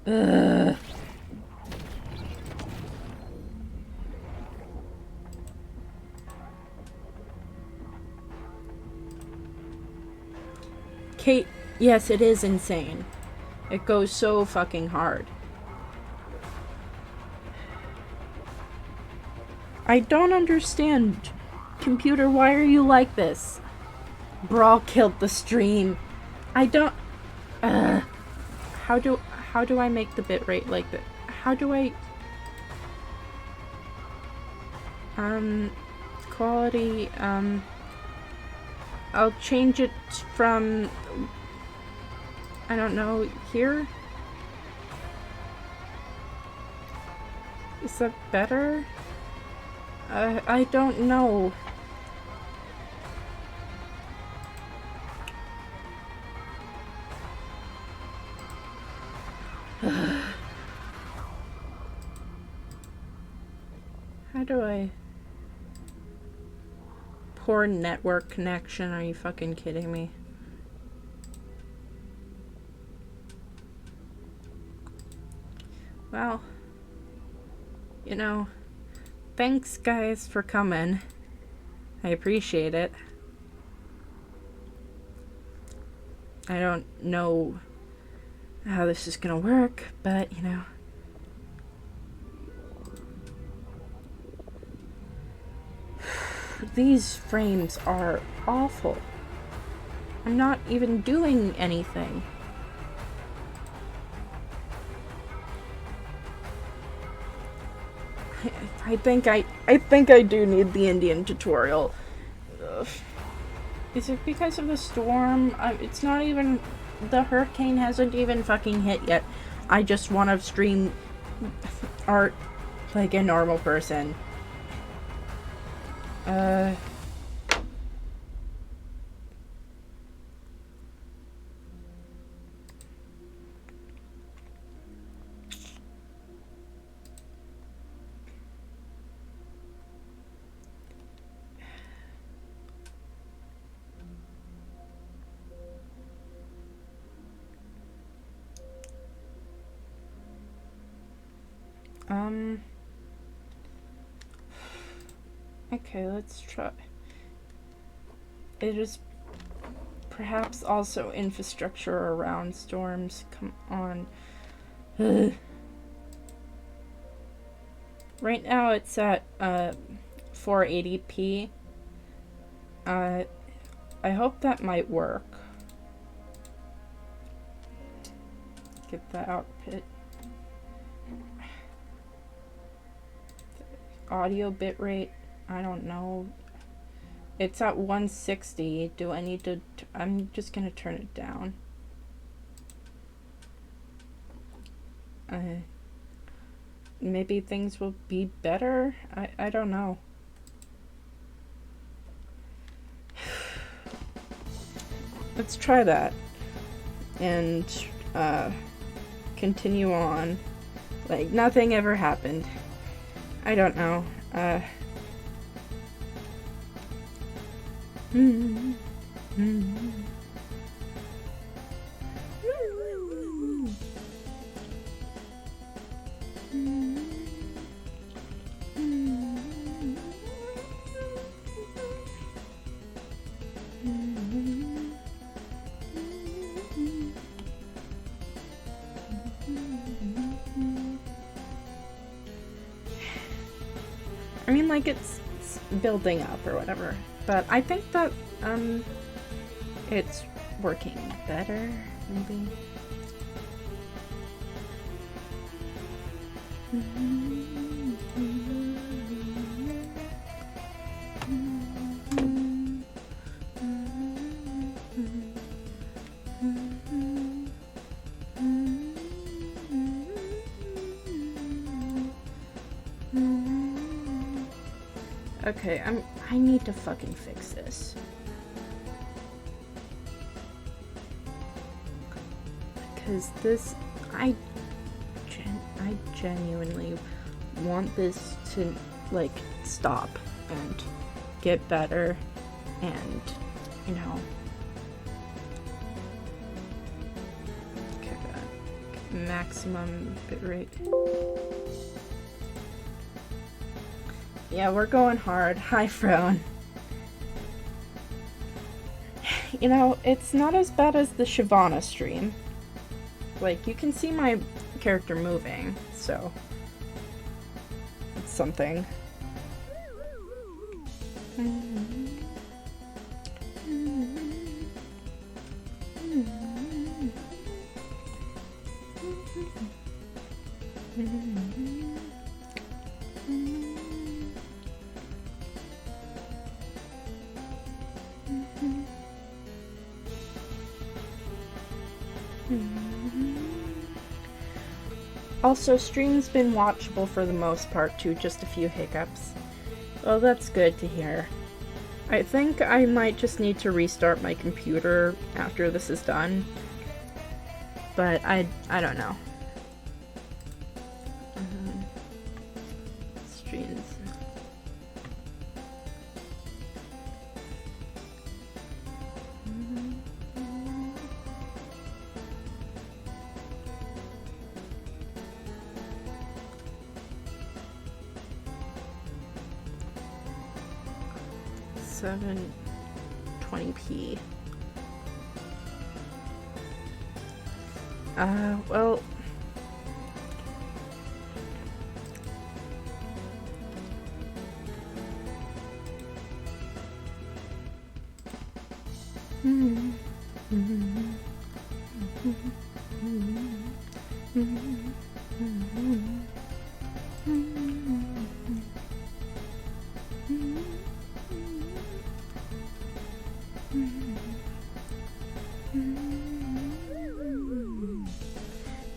Ugh. Kate, yes, it is insane. It goes so fucking hard. I don't understand. Computer, why are you like this? Brawl killed the stream. I don't... How do I make the bitrate like that? How do I... Quality, I'll change it from... I don't know, here? Is that better? I don't know. How do I... Poor network connection, are you fucking kidding me? Well, you know, thanks guys for coming. I appreciate it. I don't know how this is gonna work, but you know. These frames are awful. I'm not even doing anything. I think I do need the Indian tutorial. Ugh. Is it because of the storm? It's not even... The hurricane hasn't even fucking hit yet. I just want to stream art like a normal person. Okay, let's try. It is perhaps also infrastructure around storms. Come on. Ugh. Right now it's at 480p. I hope that might work. Get the output. Audio bitrate, I don't know. It's at 160. Do I need to... I'm just gonna turn it down. Maybe things will be better? I don't know. Let's try that. And, continue on. Like, nothing ever happened. I don't know. I mean, like, it's building up or whatever, but I think that it's working better, maybe. Okay, I need to fucking fix this. Because this, I genuinely want this to, like, stop and get better and, you know. Okay, maximum bitrate. Yeah, we're going hard. Hi, Frown. You know, it's not as bad as the Shyvana stream. Like, you can see my character moving, so it's something. Also, stream's been watchable for the most part too, just a few hiccups. Well, that's good to hear. I think I might just need to restart my computer after this is done. But I don't know. Streams. $720p. Well,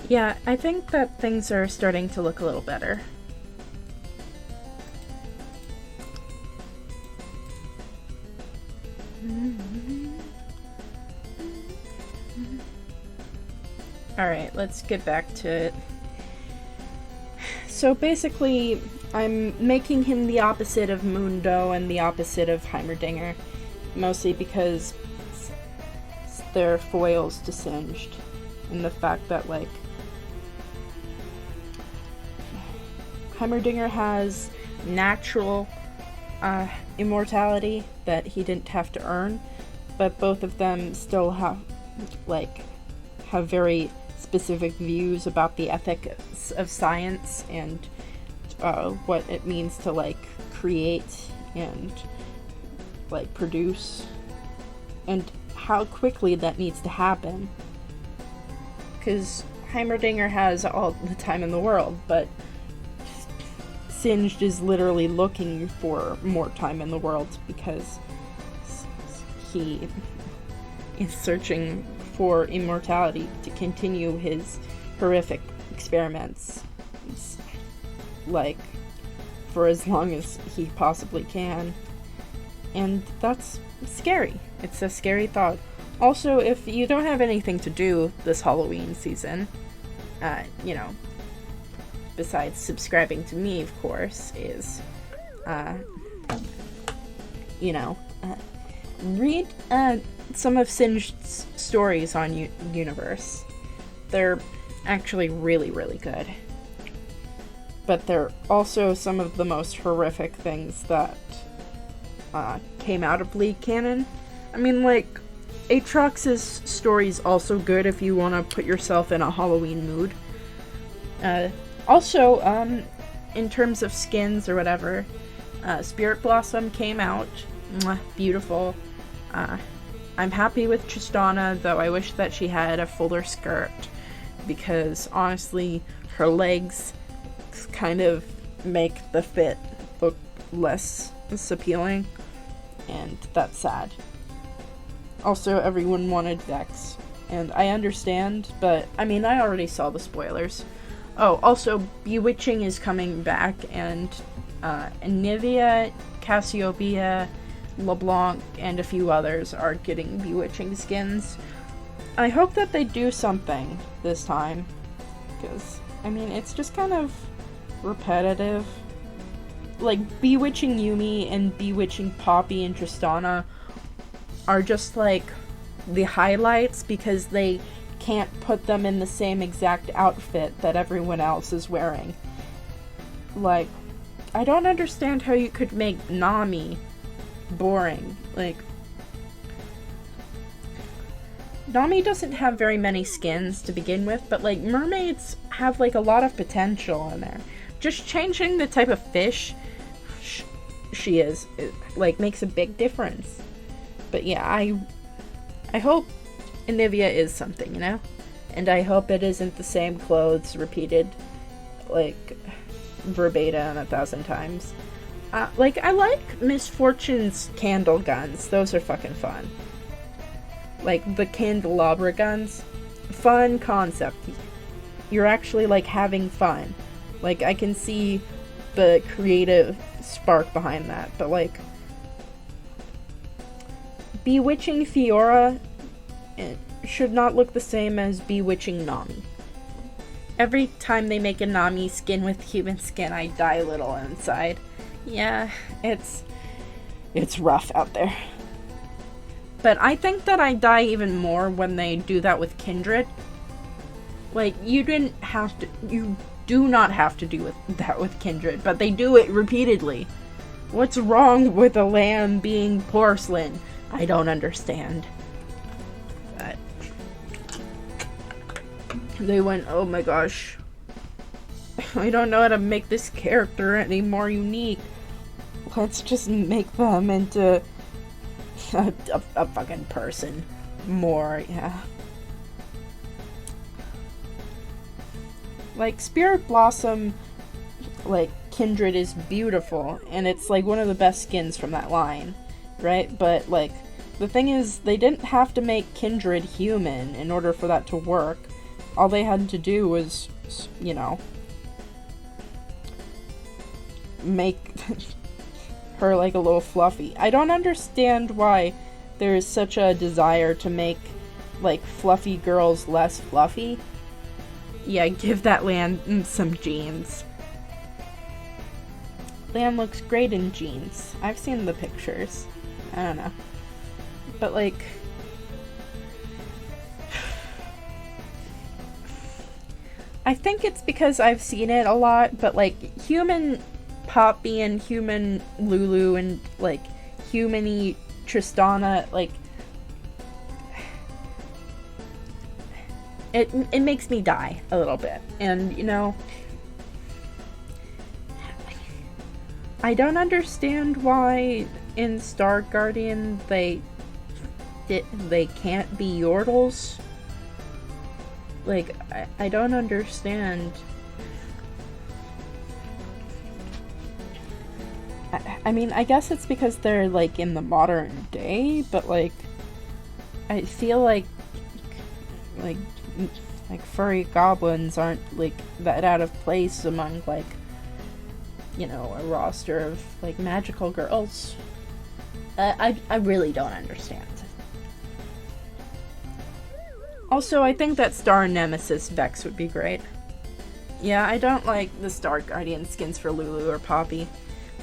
yeah, I think that things are starting to look a little better. Alright, let's get back to it. So basically, I'm making him the opposite of Mundo and the opposite of Heimerdinger. Mostly because they're foils to Singed. And the fact that, like, Heimerdinger has natural immortality that he didn't have to earn, but both of them still have very specific views about the ethics of science and what it means to, like, create and, like, produce, and how quickly that needs to happen. Because Heimerdinger has all the time in the world, but Singed is literally looking for more time in the world because he is searching for immortality to continue his horrific experiments, like, for as long as he possibly can. And that's scary. It's a scary thought. Also, if you don't have anything to do this Halloween season, you know, besides subscribing to me, of course, is, you know, read some of Singed's stories on Universe. They're actually really, really good. But they're also some of the most horrific things that came out of League canon. I mean, like, Aatrox's story's also good if you want to put yourself in a Halloween mood. Also, in terms of skins or whatever, Spirit Blossom came out. Mwah, beautiful. I'm happy with Tristana, though I wish that she had a fuller skirt, because honestly, her legs kind of make the fit look less appealing, and that's sad. Also, everyone wanted Vex, and I understand, but I mean, I already saw the spoilers. Oh, also, Bewitching is coming back, and Nivea, Cassiopeia, LeBlanc, and a few others are getting Bewitching skins. I hope that they do something this time, because, I mean, it's just kind of repetitive. Like, Bewitching Yumi and Bewitching Poppy and Tristana are just, like, the highlights, because they can't put them in the same exact outfit that everyone else is wearing. Like, I don't understand how you could make Nami boring. Like, Nami doesn't have very many skins to begin with, but, like, mermaids have, like, a lot of potential in there. Just changing the type of fish she is, like, makes a big difference. But yeah, I hope Anivia is something, you know? And I hope it isn't the same clothes repeated, like, verbatim 1,000 times. Like, I like Miss Fortune's candle guns. Those are fucking fun. Like, the candelabra guns. Fun concept. You're actually, like, having fun. Like, I can see the creative spark behind that. But, like, bewitching Fiora should not look the same as bewitching Nami. Every time they make a Nami skin with human skin, I die a little inside. Yeah, it's rough out there. But I think that I die even more when they do that with Kindred. Like, you do not have to do that with Kindred, but they do it repeatedly. What's wrong with a lamb being porcelain? I don't understand. But they went, oh my gosh, I don't know how to make this character any more unique. Let's just make them into a fucking person more, yeah. Like, Spirit Blossom, like, Kindred is beautiful, and it's, like, one of the best skins from that line, right? But, like, the thing is, they didn't have to make Kindred human in order for that to work. All they had to do was, you know, make her, like, a little fluffy. I don't understand why there is such a desire to make, like, fluffy girls less fluffy. Yeah, give that Lan some jeans. Lan looks great in jeans. I've seen the pictures. I don't know. But, like, I think it's because I've seen it a lot, but, like, human Poppy and human Lulu and, like, human-y Tristana, like, it makes me die a little bit. And, you know, I don't understand why in Star Guardian they can't be Yordles. Like, I don't understand. I mean, I guess it's because they're, like, in the modern day, but, like, I feel like furry goblins aren't, like, that out of place among, like, you know, a roster of, like, magical girls. I really don't understand. Also, I think that Star Nemesis Vex would be great. Yeah, I don't like the Star Guardian skins for Lulu or Poppy.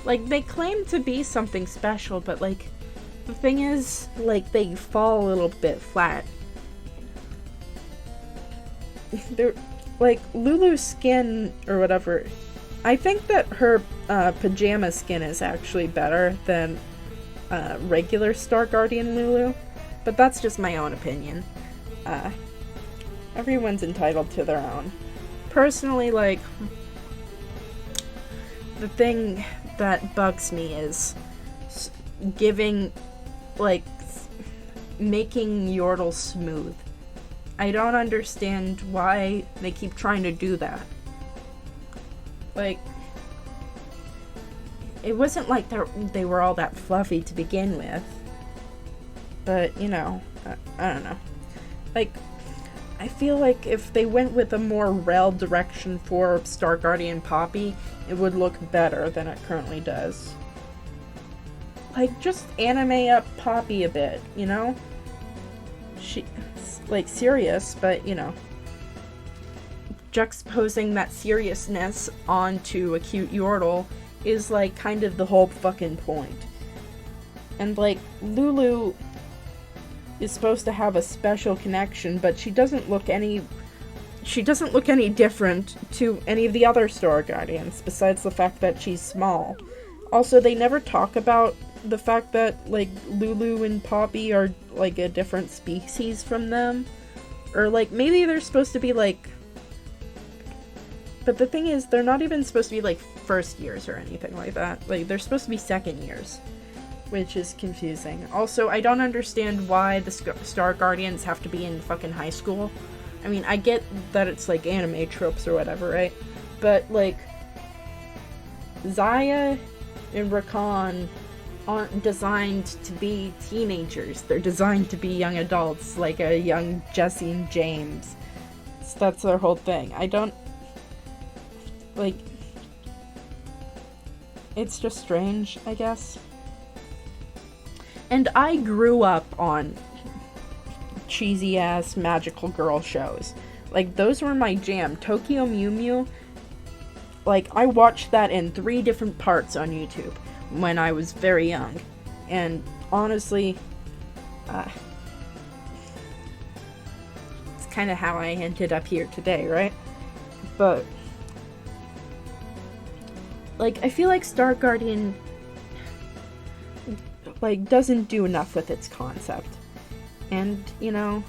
Like, they claim to be something special, but, like, the thing is, like, they fall a little bit flat. They're, like, Lulu's skin, or whatever, I think that her pajama skin is actually better than regular Star Guardian Lulu, but that's just my own opinion. Everyone's entitled to their own. Personally, like, the thing that bugs me is giving, like, making Yordle smooth. I don't understand why they keep trying to do that. Like, it wasn't like they were all that fluffy to begin with. But, you know, I don't know. Like, I feel like if they went with a more rel direction for Star Guardian Poppy, it would look better than it currently does. Like, just anime up Poppy a bit, you know? She's, like, serious, but, you know, juxtaposing that seriousness onto a cute Yordle is, like, kind of the whole fucking point. And, like, Lulu, is supposed to have a special connection, but she doesn't look any different to any of the other Star Guardians, besides the fact that she's small. Also, they never talk about the fact that, like, Lulu and Poppy are, like, a different species from them. Or, like, maybe they're supposed to be, like... But the thing is, they're not even supposed to be, like, first years or anything like that. Like, they're supposed to be second years, which is confusing. Also, I don't understand why the Star Guardians have to be in fucking high school. I mean, I get that it's, like, anime tropes or whatever, right? But, like, Zaya and Rakan aren't designed to be teenagers. They're designed to be young adults, like a young Jesse and James. So that's their whole thing. I don't... Like... It's just strange, I guess. And I grew up on cheesy-ass magical girl shows. Like, those were my jam. Tokyo Mew Mew, like, I watched that in 3 different parts on YouTube when I was very young. And honestly, it's kind of how I ended up here today, right? But, like, I feel like Star Guardian, like, doesn't do enough with its concept. And, you know,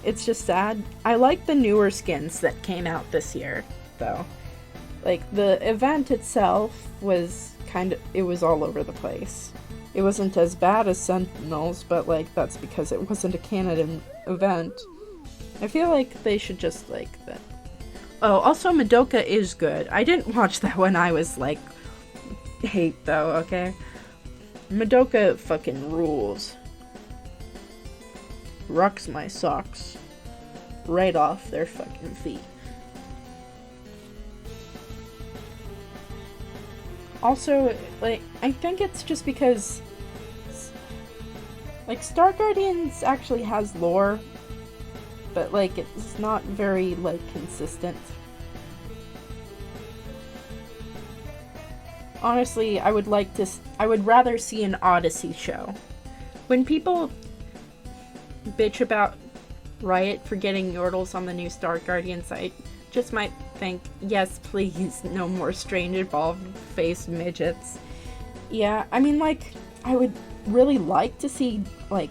it's just sad. I like the newer skins that came out this year, though. Like, the event itself was it was all over the place. It wasn't as bad as Sentinels, but, like, that's because it wasn't a canon event. I feel like they should just, like, that. Oh, also Madoka is good. I didn't watch that when I was, like, 8, though, okay? Madoka fucking rules. Rocks my socks right off their fucking feet. Also, like, I think it's just because, like, Star Guardians actually has lore, but, like, it's not very, like, consistent. Honestly, I would rather see an Odyssey show. When people bitch about Riot for getting Yordles on the new Star Guardian site, just might think, yes, please, no more strange evolved-faced midgets. Yeah, I mean, like, I would really like to see, like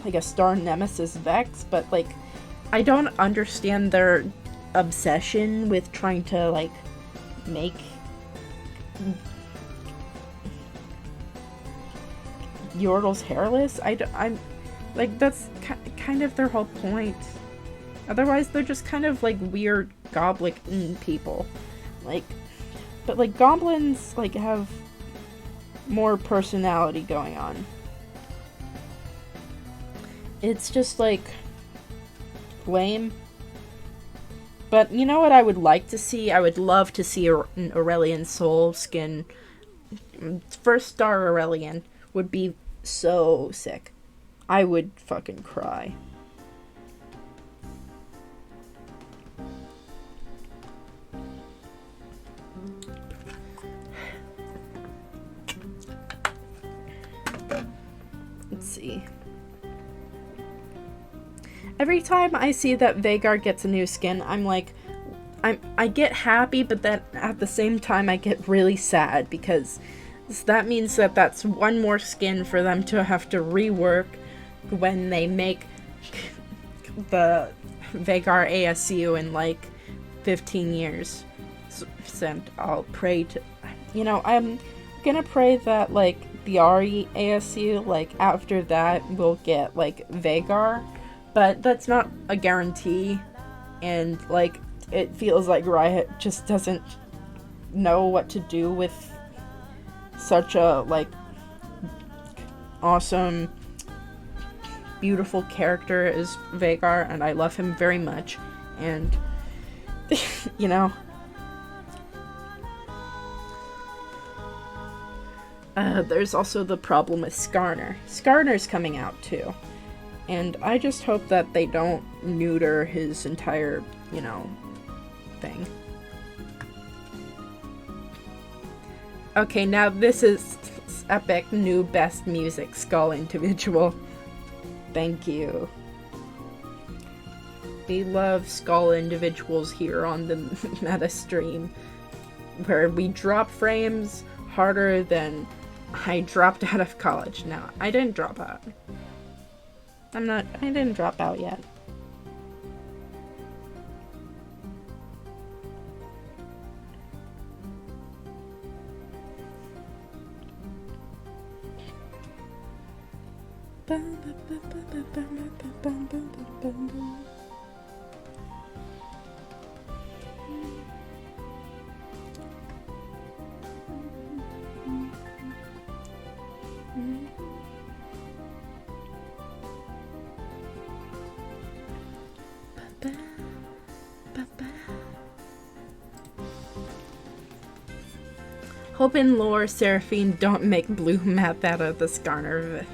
a Star Nemesis Vex, but, like, I don't understand their obsession with trying to, like, make Yordles hairless. I'm like, that's kind of their whole point. Otherwise, they're just kind of, like, weird goblin people. Like, but, like, goblins, like, have more personality going on. It's just, like, lame. But you know what I would like to see? I would love to see an Aurelian Soul skin. First Star Aurelian would be so sick. I would fucking cry. Let's see. Every time I see that Vhagar gets a new skin, I'm like, I get happy, but then at the same time I get really sad, because that means that that's one more skin for them to have to rework when they make the Vhagar ASU in, like, 15 years. So I'll pray to... You know, I'm gonna pray that, like, the Ari ASU, like, after that, we'll get, like, Vhagar. But that's not a guarantee. And, like, it feels like Riot just doesn't know what to do with such a, like, awesome, beautiful character as Vhagar, and I love him very much, and, you know, there's also the problem with Skarner. Skarner's coming out, too, and I just hope that they don't neuter his entire, you know, thing. Okay, now this is epic new best music skull individual. Thank you. We love skull individuals here on the meta stream, where we drop frames harder than I dropped out of college. No, I didn't drop out. I didn't drop out yet. Hope and lore Seraphine don't make blue math out of the Skarner.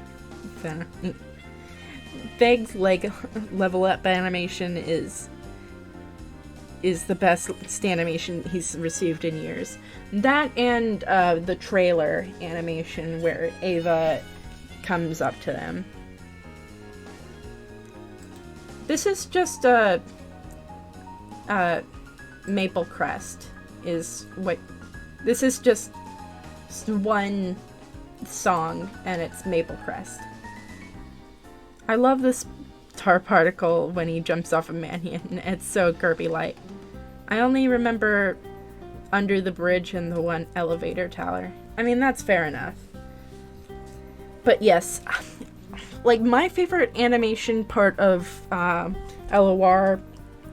Veg's leg level up animation is the best animation he's received in years. That and the trailer animation where Ava comes up to them. This is just a Maple Crest is what. This is just one song, and it's Maple Crest. I love this tar particle when he jumps off a Mannion. It's so Kirby-like. I only remember Under the Bridge and the one elevator tower. I mean, that's fair enough. But yes, like, my favorite animation part of LOR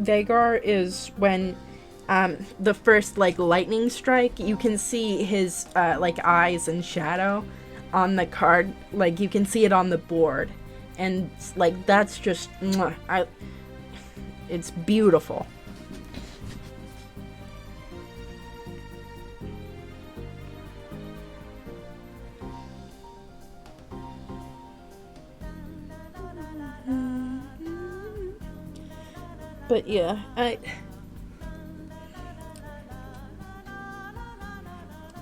Vagar is when the first, like, lightning strike, you can see his, like, eyes and shadow on the card. Like, you can see it on the board. And, like, that's just, it's beautiful. But yeah,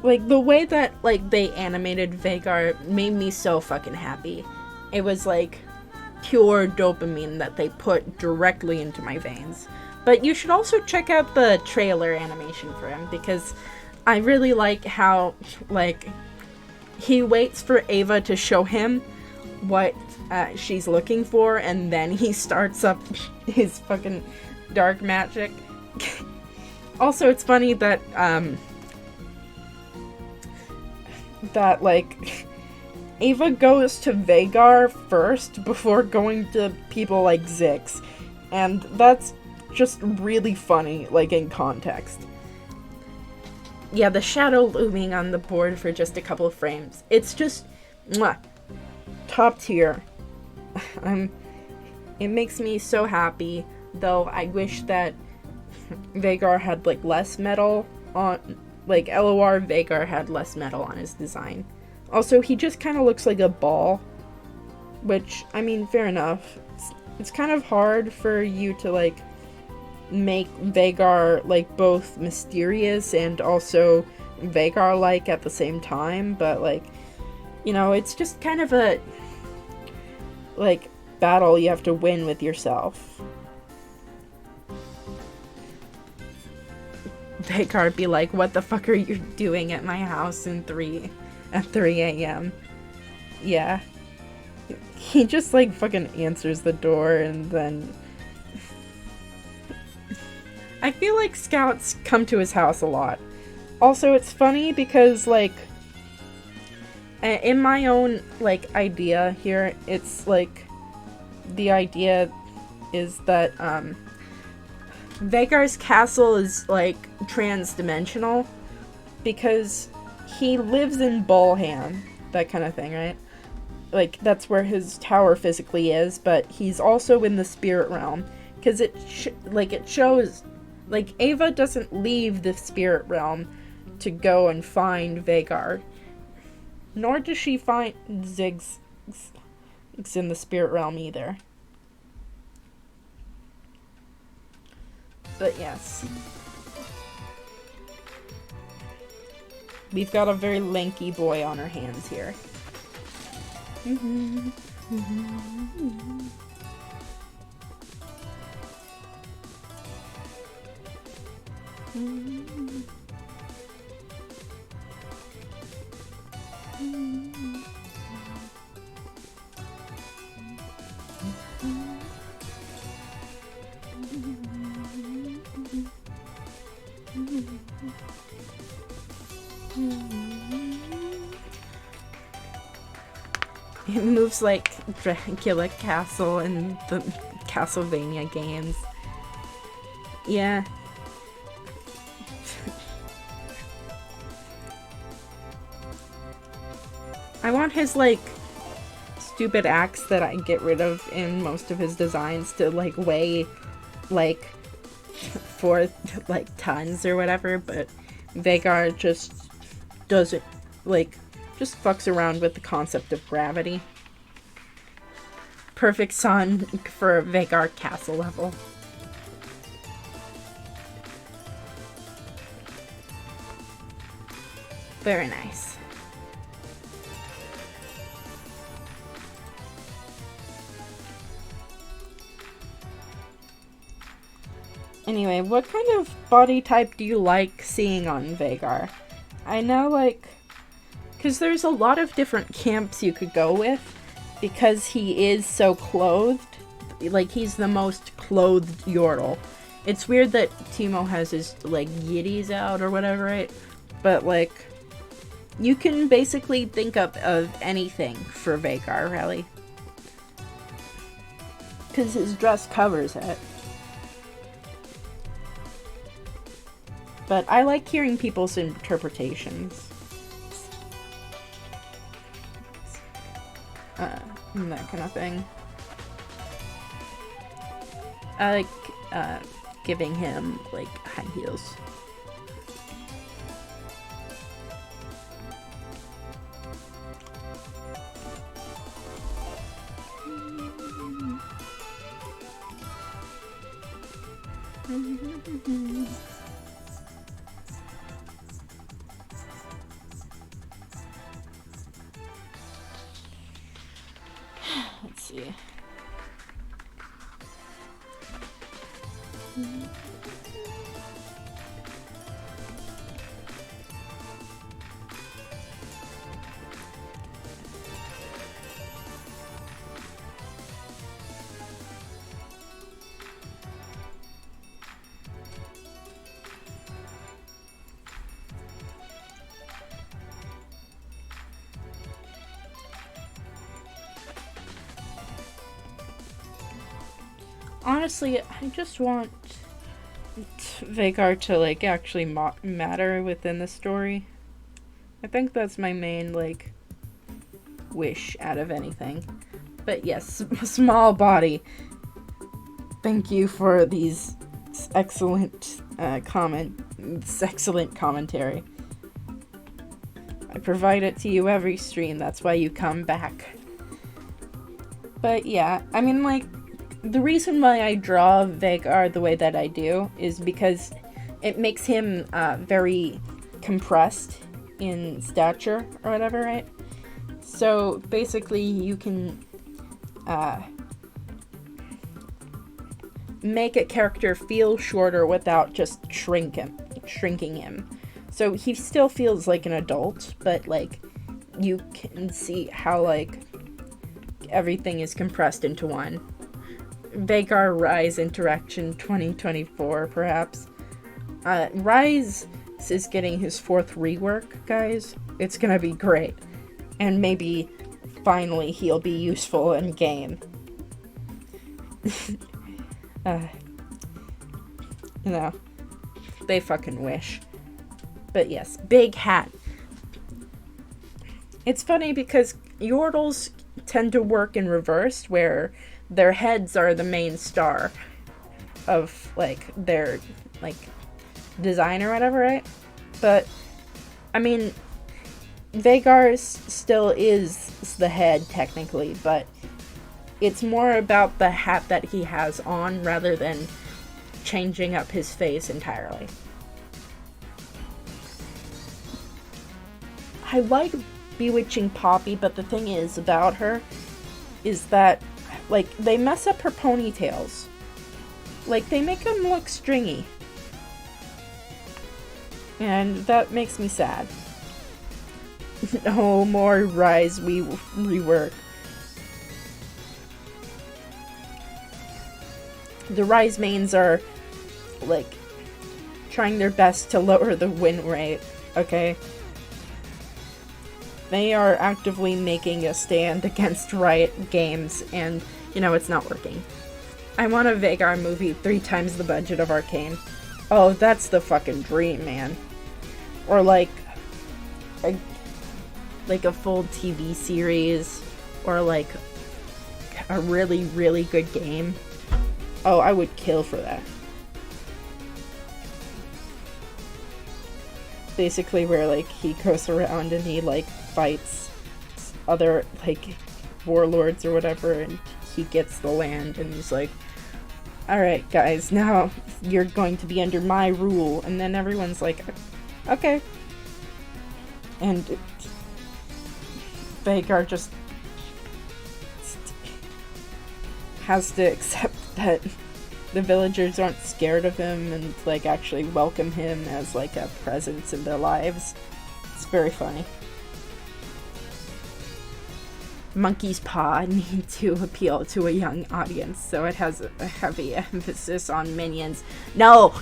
like, the way that, like, they animated Vagar made me so fucking happy. It was, like, pure dopamine that they put directly into my veins. But you should also check out the trailer animation for him, because I really like how, like, he waits for Ava to show him what she's looking for, and then he starts up his fucking dark magic. Also, it's funny that, like, Ava goes to Vagar first before going to people like Zix, and that's just really funny, like, in context. Yeah, the shadow looming on the board for just a couple of frames. It's just, top tier. It makes me so happy, though I wish that Vagar had, like, less metal on, like, LOR Vagar had less metal on his design. Also, he just kind of looks like a ball, which, I mean, fair enough. It's kind of hard for you to, like, make Vagar, like, both mysterious and also Vagar-like at the same time, but, like, you know, it's just kind of a, like, battle you have to win with yourself. Vagar be like, what the fuck are you doing at my house at 3 a.m? Yeah. He just, like, fucking answers the door, and then I feel like scouts come to his house a lot. Also, it's funny because, like, in my own, like, idea here, it's, like, the idea is that, Vagar's castle is, like, trans-dimensional, because he lives in Balham, that kind of thing, right? Like, that's where his tower physically is, but he's also in the spirit realm, because it shows, like, Ava doesn't leave the spirit realm to go and find Vagar, nor does she find Ziggs in the spirit realm either. But yes. We've got a very lanky boy on our hands here. It moves like Dracula Castle in the Castlevania games. Yeah. I want his, like, stupid axe that I get rid of in most of his designs to, like, weigh, like, 4, like, tons or whatever, but Vagar just doesn't, like, just fucks around with the concept of gravity. Perfect son for Vagar castle level. Very nice. Anyway, what kind of body type do you like seeing on Vagar? I know, like, because there's a lot of different camps you could go with, because he is so clothed. Like, he's the most clothed Yordle. It's weird that Teemo has his, like, yiddies out or whatever, right? But, like, you can basically think of anything for Vagar, really. Because his dress covers it. But I like hearing people's interpretations. And that kind of thing. I like giving him, like, high heels. Let's see. Honestly, I just want Vagar to, like, actually matter within the story. I think that's my main, like, wish out of anything. But yes, small body. Thank you for these excellent excellent commentary. I provide it to you every stream, that's why you come back. But yeah, I mean, like, the reason why I draw Vagar the way that I do is because it makes him very compressed in stature or whatever, right? So basically you can make a character feel shorter without just shrinking him. So he still feels like an adult, but, like, you can see how, like, everything is compressed into one. Vagar Rise Interaction 2024, perhaps. Rise is getting his 4th rework, guys. It's gonna be great. And maybe, finally, he'll be useful in game. You know, they fucking wish. But yes, big hat. It's funny because Yordles tend to work in reverse, where their heads are the main star of, like, their, like, design or whatever, right? But, I mean, Vagar still is the head, technically, but it's more about the hat that he has on rather than changing up his face entirely. I like Bewitching Poppy, but the thing is about her is that, like, they mess up her ponytails. Like, they make them look stringy. And that makes me sad. No more Rise rework. The Rise mains are, like, trying their best to lower the win rate, okay? They are actively making a stand against Riot Games, and, you know, it's not working. I want a Vagar movie 3 times the budget of Arcane. Oh, that's the fucking dream, man. Or, like a full TV series, or, like, a really, really good game. Oh, I would kill for that. Basically where, like, he goes around and he, like, fights other, like, warlords or whatever, and he gets the land, and he's like, alright, guys, now you're going to be under my rule, and then everyone's like, okay. And Vagar just has to accept that the villagers aren't scared of him and, like, actually welcome him as, like, a presence in their lives. It's very funny. Monkey's Paw need to appeal to a young audience, so it has a heavy emphasis on minions. No!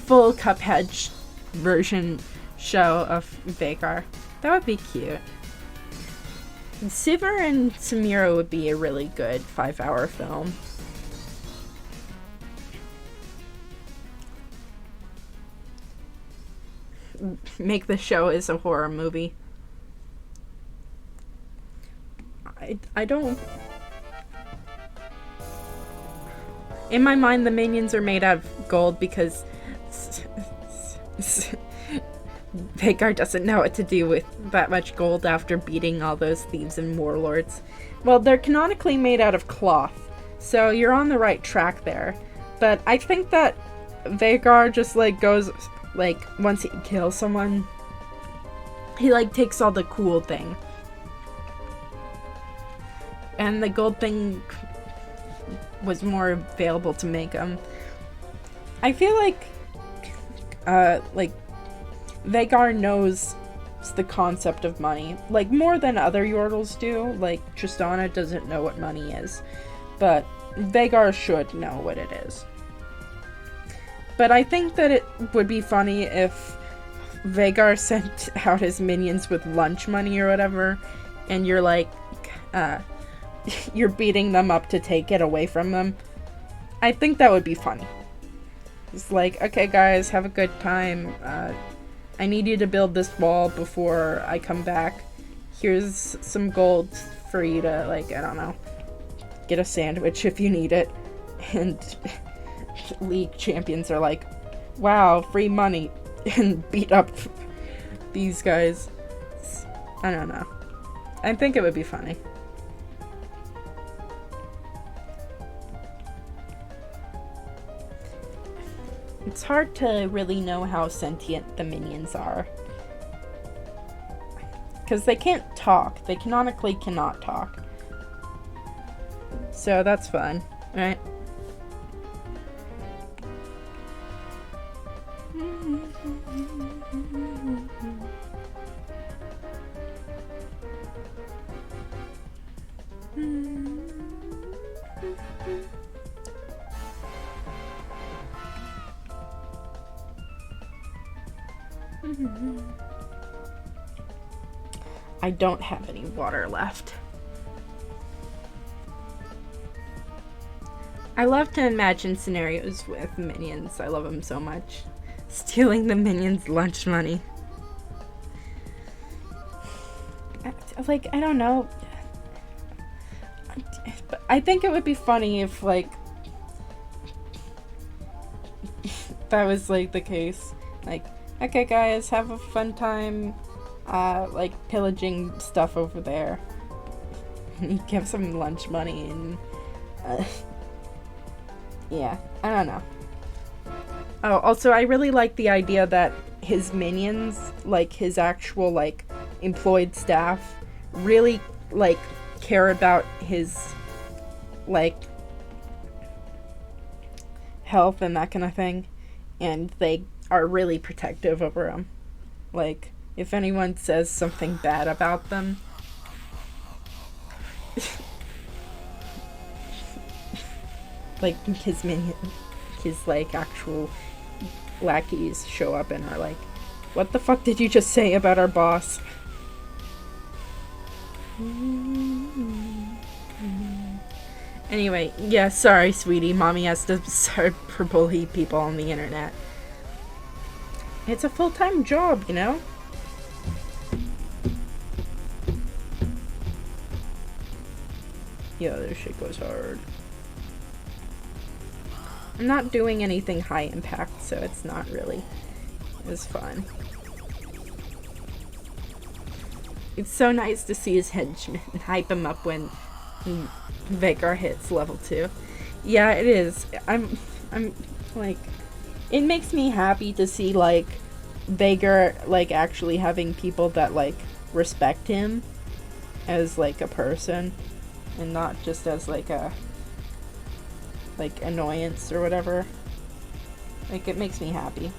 Full Cuphead version show of Vagar. That would be cute. Sivir and Samira would be a really good 5-hour film. Make the show as a horror movie. I don't... In my mind, the minions are made out of gold because Vagar doesn't know what to do with that much gold after beating all those thieves and warlords. Well, they're canonically made out of cloth, so you're on the right track there. But I think that Vagar just, like, goes, like, once he kills someone, he, like, takes all the cool thing. And the gold thing was more available to make them. I feel like Vagar knows the concept of money, like, more than other Yordles do. Like, Tristana doesn't know what money is, but Vagar should know what it is. But I think that it would be funny if Vagar sent out his minions with lunch money or whatever, and you're like, you're beating them up to take it away from them. I think that would be funny. It's like, okay guys, have a good time. I need you to build this wall before I come back. Here's some gold for you to, like, I don't know, get a sandwich if you need it. And League champions are like, wow, free money, and beat up these guys. I don't know. I think it would be funny. It's hard to really know how sentient the minions are. Because they can't talk. They canonically cannot talk. So that's fun, right? I don't have any water left. I love to imagine scenarios with minions. I love them so much. Stealing the minions' lunch money. Like, I don't know. I think it would be funny if, like, that was, like, the case. Like, okay guys, have a fun time, like, pillaging stuff over there. And you give some lunch money and, yeah, I don't know. Oh, also, I really like the idea that his minions, like, his actual, like, employed staff, really, like, care about his, like, health and that kind of thing, and they are really protective over him. Like, if anyone says something bad about them, like, his like, actual lackeys show up and are like, what the fuck did you just say about our boss? Anyway, yeah, sorry, sweetie. Mommy has to start bully people on the internet. It's a full-time job, you know? Yeah, this shit goes hard. I'm not doing anything high impact, so it's not really as fun. It's so nice to see his henchmen hype him up when Vagar hits level 2. Yeah, it is. I'm like, it makes me happy to see, like, Vagar, like, actually having people that, like, respect him as, like, a person, and not just as, like, a, like, annoyance or whatever. Like, it makes me happy.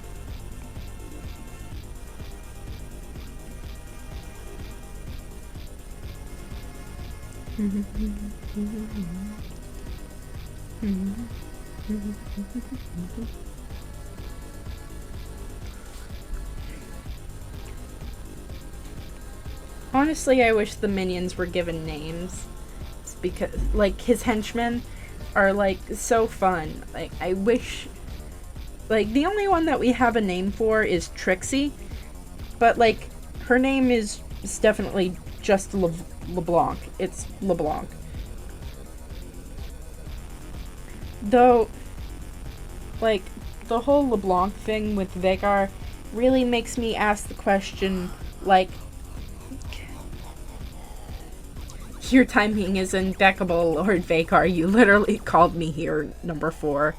Honestly, I wish the minions were given names. It's because, like, his henchmen are, like, so fun. Like, I wish... Like, the only one that we have a name for is Trixie. But, like, her name is definitely just LeBlanc. It's LeBlanc. Though, like, the whole LeBlanc thing with Vagar really makes me ask the question, like, your timing is impeccable, Lord Vagar. You literally called me here, number 4.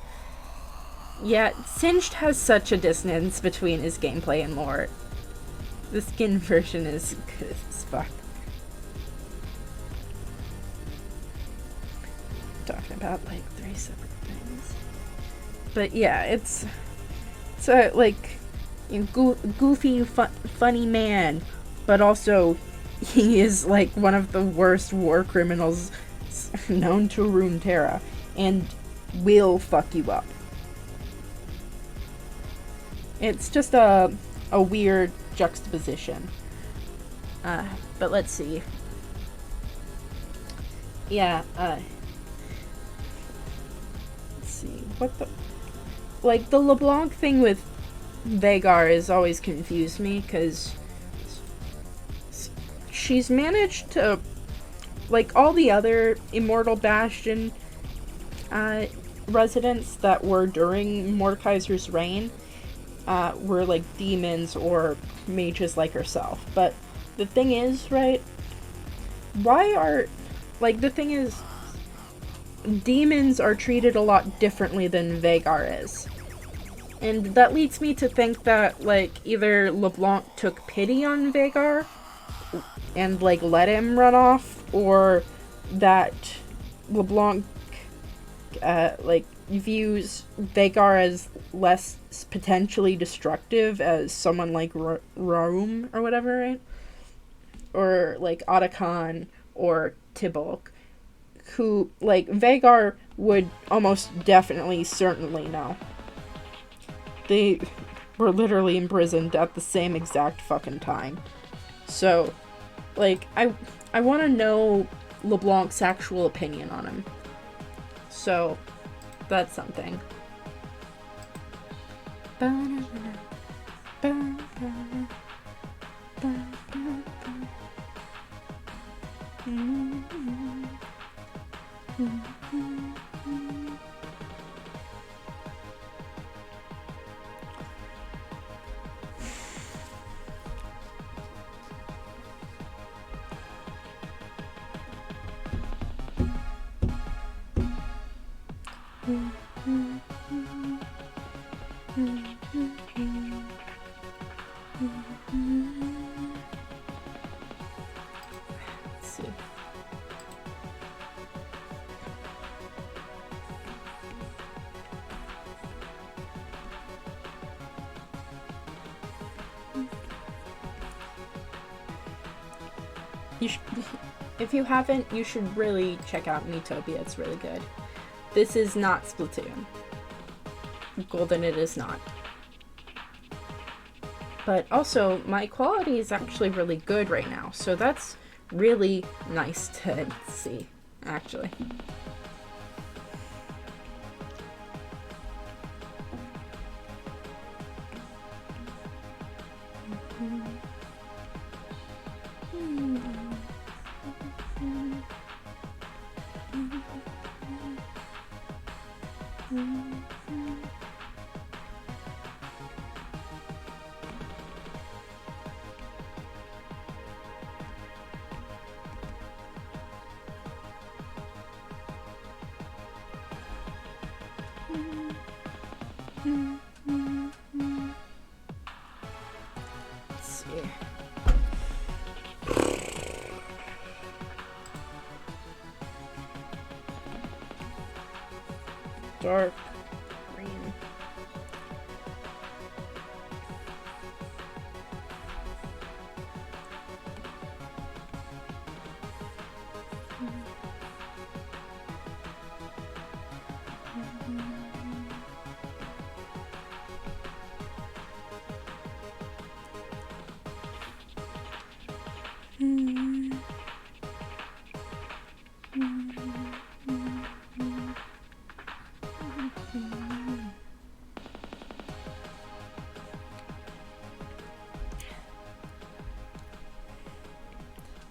Yeah, Singed has such a dissonance between his gameplay and lore. The skin version is good as fuck. Talking about, like, 3 separate things. But yeah, it's like, goofy, funny man, but also he is, like, one of the worst war criminals known to Runeterra, and will fuck you up. It's just a weird juxtaposition. But let's see. Yeah, let's see. What the... Like, the LeBlanc thing with Vagar has always confused me, because she's managed to... Like, all the other Immortal Bastion residents that were during Mordekaiser's reign were, like, demons or mages like herself. But the thing is, right, why are... Like, the thing is, demons are treated a lot differently than Vagar is. And that leads me to think that, like, either LeBlanc took pity on Vagar and, like, let him run off, or that LeBlanc, like, views Vagar as less potentially destructive as someone like Raum or whatever, right? Or, like, Otacon or Tibok, who, like, Vagar would almost definitely, certainly know. They were literally imprisoned at the same exact fucking time. So, like, I want to know LeBlanc's actual opinion on him. So, that's something. Let's see. if you haven't, you should really check out Miitopia. It's really good. This is not Splatoon. Golden it is not. But also, my quality is actually really good right now, so that's really nice to see, actually. Dark green.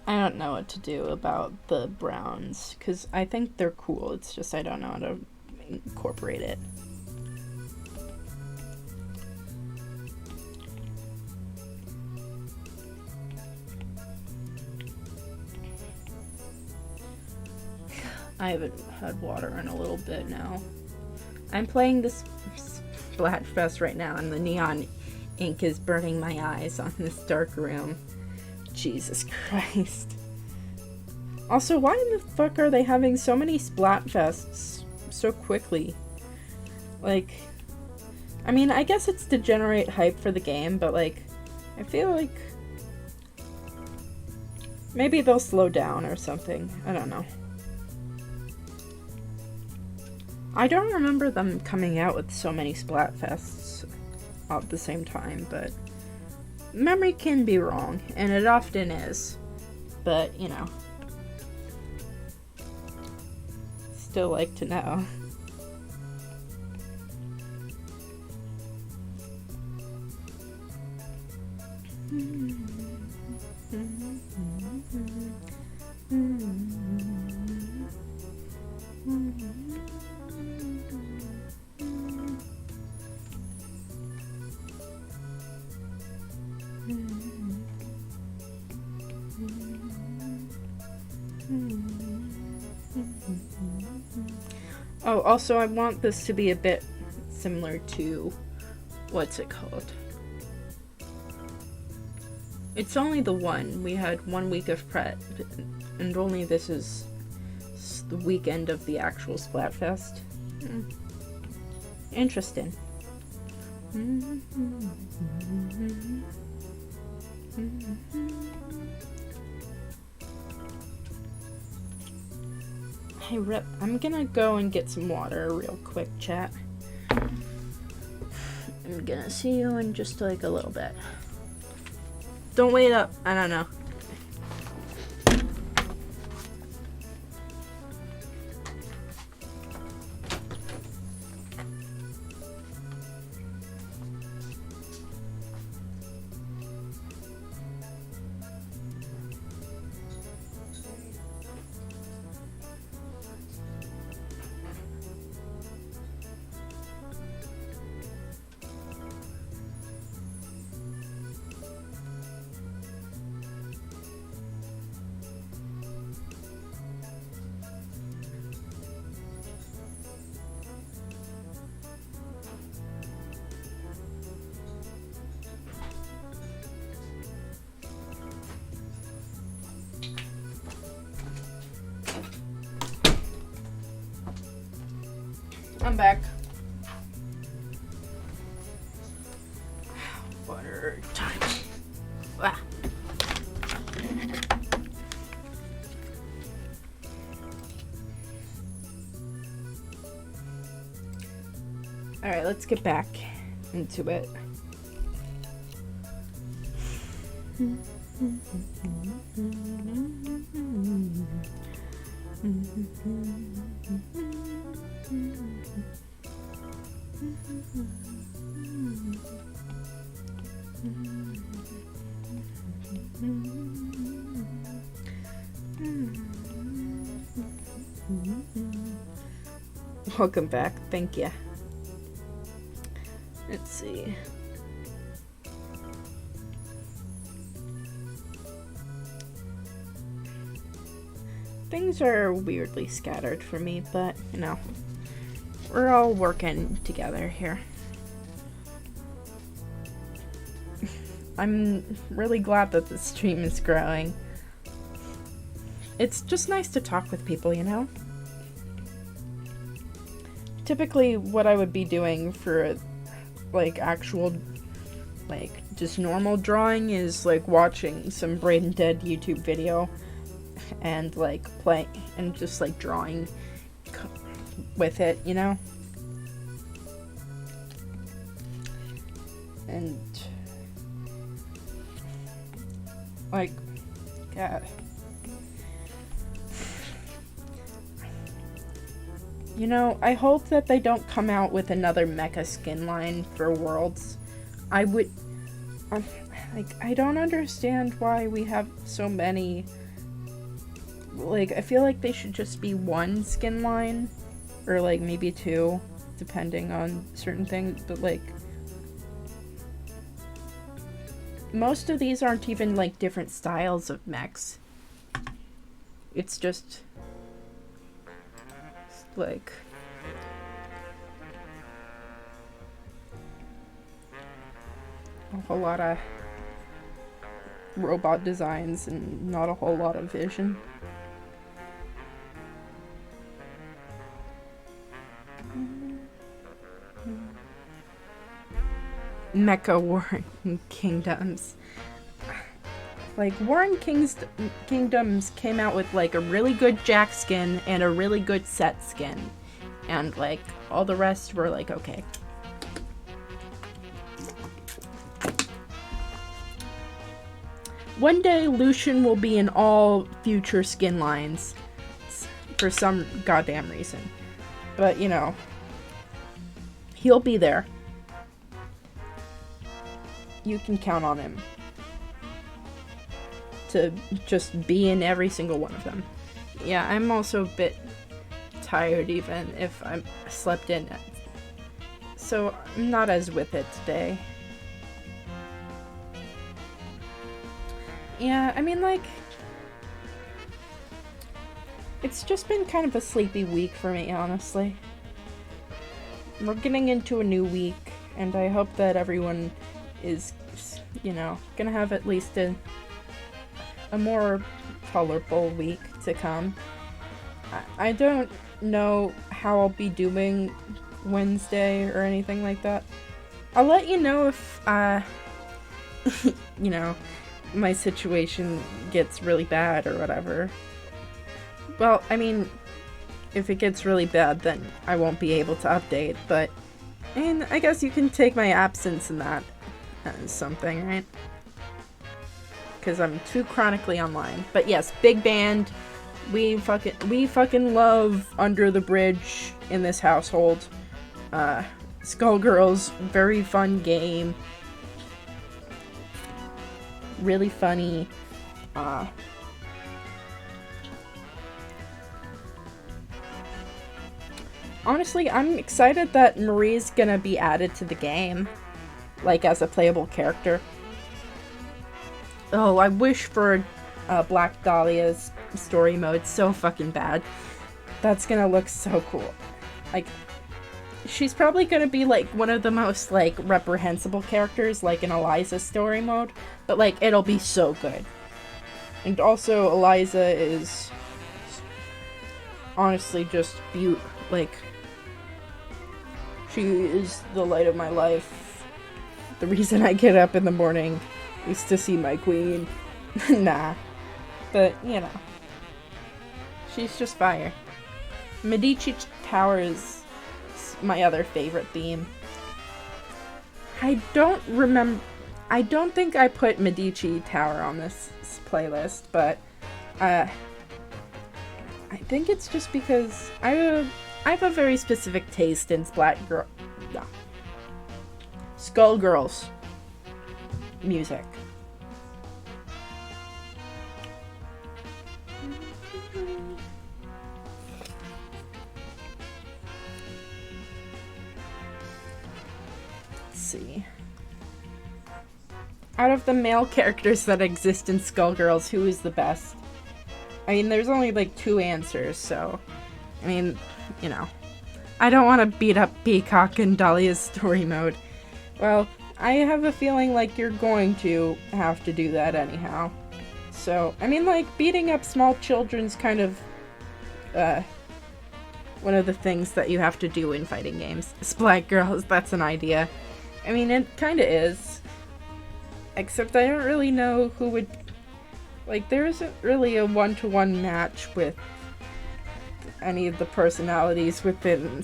I don't know what to do about the browns, because I think they're cool, it's just I don't know how to incorporate it. I haven't had water in a little bit now. I'm playing this Splatfest right now, and the neon ink is burning my eyes on this dark room. Jesus Christ. Also, why in the fuck are they having so many Splatfests so quickly? Like, I mean, I guess it's to generate hype for the game, but like, I feel like maybe they'll slow down or something. I don't know. I don't remember them coming out with so many Splatfests at the same time, but memory can be wrong, and it often is, but, you know, still like to know. Oh, also I want this to be a bit similar to, what's it called? It's only the one. We had 1 week of prep, and only this is the weekend of the actual Splatfest. Interesting. Hey Rip, I'm gonna go and get some water real quick, chat. I'm gonna see you in just like a little bit. Don't wait up, I don't know. I'm back. Water time. Ah. Alright, let's get back into it. Welcome back, thank you. Let's see. Things are weirdly scattered for me, but, you know, we're all working together here. I'm really glad that the stream is growing. It's just nice to talk with people, you know? Typically, what I would be doing for, like, actual, like, just normal drawing is, like, watching some Brain Dead YouTube video and, like, play and just, like, drawing with it, you know? And, like, God. You know, I hope that they don't come out with another mecha skin line for Worlds. I would, like, I don't understand why we have so many. Like, I feel like they should just be one skin line, or, like, maybe two, depending on certain things, but, like, most of these aren't even, like, different styles of mechs. It's just, like, a whole lot of robot designs and not a whole lot of vision. Mecha Warring Kingdoms. Like, Warring Kingdoms came out with, like, a really good Jack skin and a really good Set skin. And, like, all the rest were, like, okay. One day, Lucian will be in all future skin lines. For some goddamn reason. But, you know, he'll be there. You can count on him to just be in every single one of them. Yeah, I'm also a bit tired even if I slept in. So I'm not as with it today. Yeah, I mean, like, it's just been kind of a sleepy week for me, honestly. We're getting into a new week, and I hope that everyone is, you know, gonna have at least a more colorful week to come. I don't know how I'll be doing Wednesday or anything like that. I'll let you know if, you know, my situation gets really bad or whatever. Well, I mean, if it gets really bad, then I won't be able to update, but, and I guess you can take my absence in that as something, right? Because I'm too chronically online. But yes, big band. We fucking love Under the Bridge in this household. Skullgirls, very fun game. Really funny. Honestly, I'm excited that Marie's gonna be added to the game. Like, as a playable character. Oh, I wish for Black Dahlia's story mode so fucking bad. That's gonna look so cool. Like, she's probably gonna be, like, one of the most, like, reprehensible characters, like, in Eliza's story mode. But, like, it'll be so good. And also, Eliza is honestly just like, she is the light of my life. The reason I get up in the morning is to see my queen. Nah. But, you know. She's just fire. Medici Towers my other favorite theme. I don't think I put Medici Tower on this playlist, but I think it's just because I have a very specific taste in Skullgirls music. Let's see. Out of the male characters that exist in Skullgirls, who is the best? I mean, there's only like 2 answers, so I mean, you know, I don't want to beat up Peacock in Dahlia's story mode. Well, I have a feeling like you're going to have to do that anyhow. So, I mean, like, beating up small children's kind of, one of the things that you have to do in fighting games. Splat Girls, that's an idea. I mean, it kinda is. Except I don't really know who would... Like, there isn't really a one-to-one match with any of the personalities within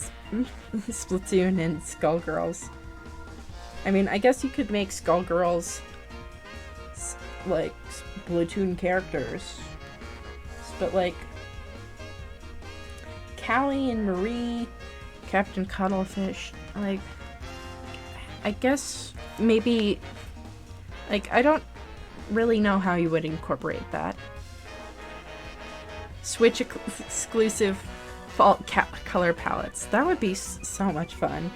Splatoon and Skullgirls. I mean, I guess you could make Skullgirls like Splatoon characters, but like Callie and Marie, Captain Cuttlefish, like, I guess maybe, like, I don't really know how you would incorporate that. Switch exclusive fall color palettes. That would be so much fun.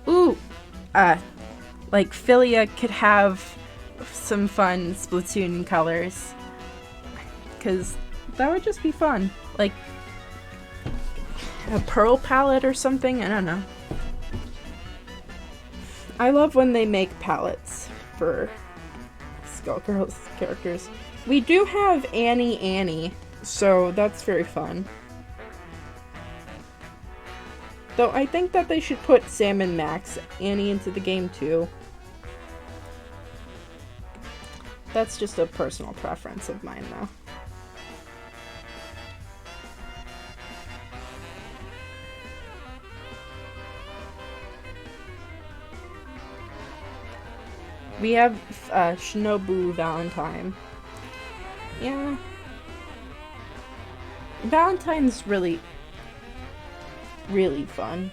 Ooh, like Philia could have some fun Splatoon colors, because that would just be fun. Like a pearl palette or something, I don't know. I love when they make palettes for Skullgirls characters. We do have Annie, so that's very fun. Though I think that they should put Sam and Max Annie into the game too. That's just a personal preference of mine though. We have Shinobu Valentine. Yeah. Valentine's really fun.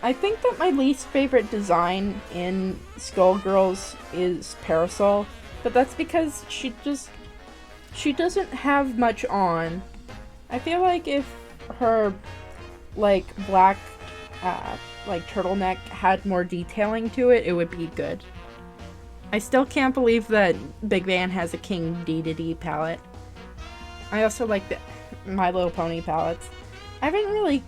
I think that my least favorite design in Skullgirls is Parasol, but that's because she doesn't have much on. I feel like if her like black like turtleneck had more detailing to it, it would be good. I still can't believe that Big Van has a King Dedede palette. I also like the My Little Pony palettes. I haven't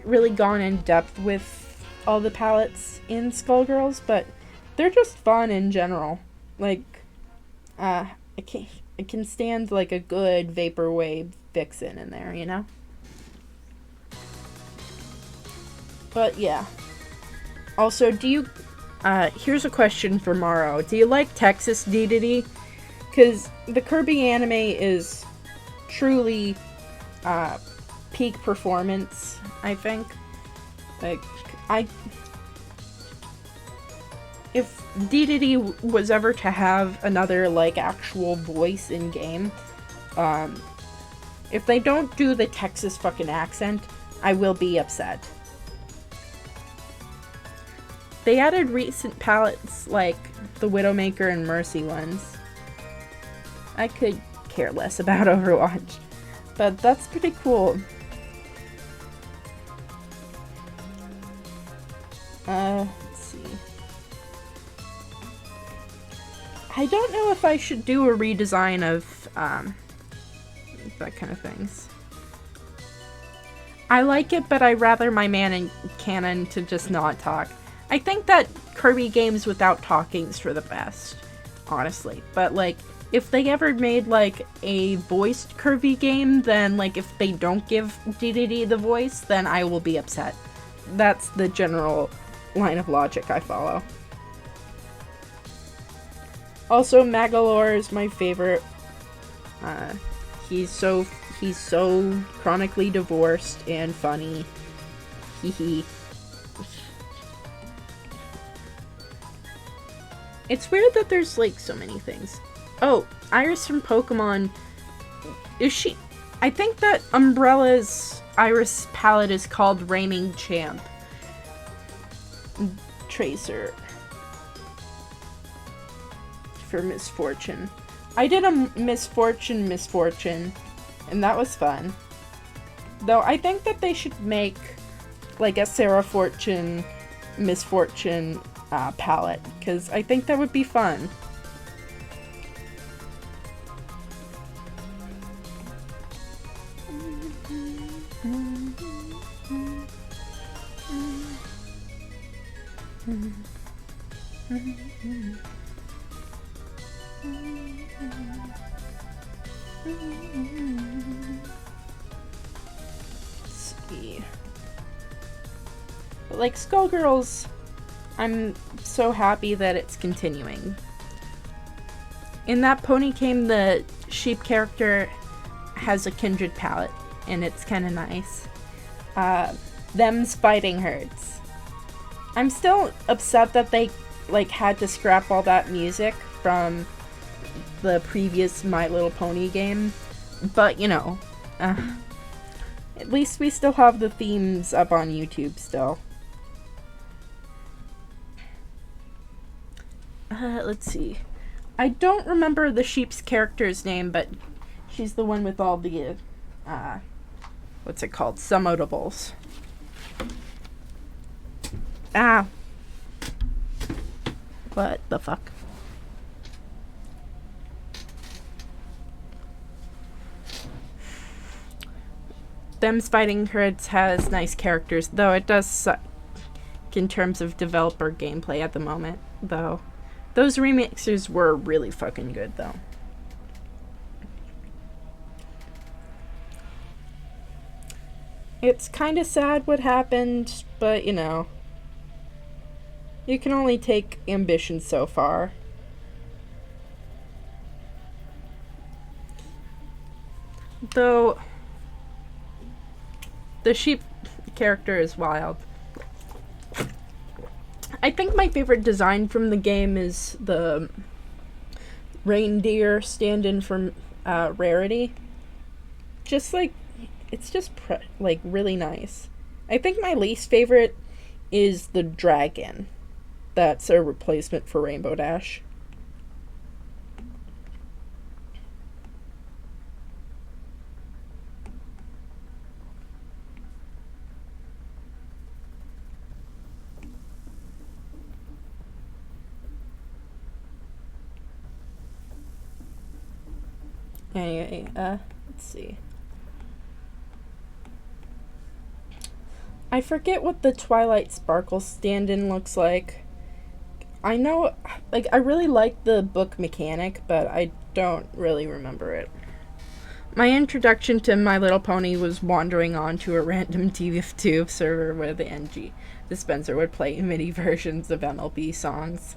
really gone in depth with all the palettes in Skullgirls, but they're just fun in general. Like, I can stand like a good vaporwave vixen in there, you know? But yeah. Also, here's a question for Morrow. Do you like Texas Dedede? Because the Kirby anime is truly peak performance, I think. Like, if Dedede was ever to have another, like, actual voice in game, if they don't do the Texas fucking accent, I will be upset. They added recent palettes like the Widowmaker and Mercy ones. I could care less about Overwatch, but that's pretty cool. Let's see. I don't know if I should do a redesign of, that kind of things. I like it, but I'd rather my man in canon to just not talk. I think that Kirby games without talking is for the best, honestly. But, like, if they ever made, like, a voiced Kirby game, then, like, if they don't give Dedede the voice, then I will be upset. That's the general line of logic I follow. Also, Magalore is my favorite. He's so chronically divorced and funny. Hee hee. It's weird that there's, like, so many things. Oh, Iris from Pokemon. Is she... I think that Umbrella's Iris palette is called Reigning Champ. Tracer. For Misfortune. I did a Misfortune, and that was fun. Though I think that they should make, like, a Sarah Fortune, Misfortune palette, because I think that would be fun. Let's see. But like Skullgirls, I'm so happy that it's continuing. In that Pony Game, the sheep character has a kindred palette, and it's kind of nice. Them's fighting herds. I'm still upset that they like had to scrap all that music from the previous My Little Pony game, but you know, at least we still have the themes up on YouTube still. Let's see. I don't remember the sheep's character's name, but she's the one with all the, what's it called? Summotables. Ah. What the fuck? Them's Fighting Herds has nice characters, though it does suck in terms of developer gameplay at the moment, though. Those remixes were really fucking good, though. It's kind of sad what happened, but, you know, you can only take ambition so far. Though, the sheep character is wild. I think my favorite design from the game is the reindeer stand-in from Rarity. Just like, it's just like really nice. I think my least favorite is the dragon. That's a replacement for Rainbow Dash. Anyway, let's see. I forget what the Twilight Sparkle stand-in looks like. I know, like, I really like the book mechanic, but I don't really remember it. My introduction to My Little Pony was wandering onto a random TF2 server where the NG dispenser would play MIDI versions of MLB songs.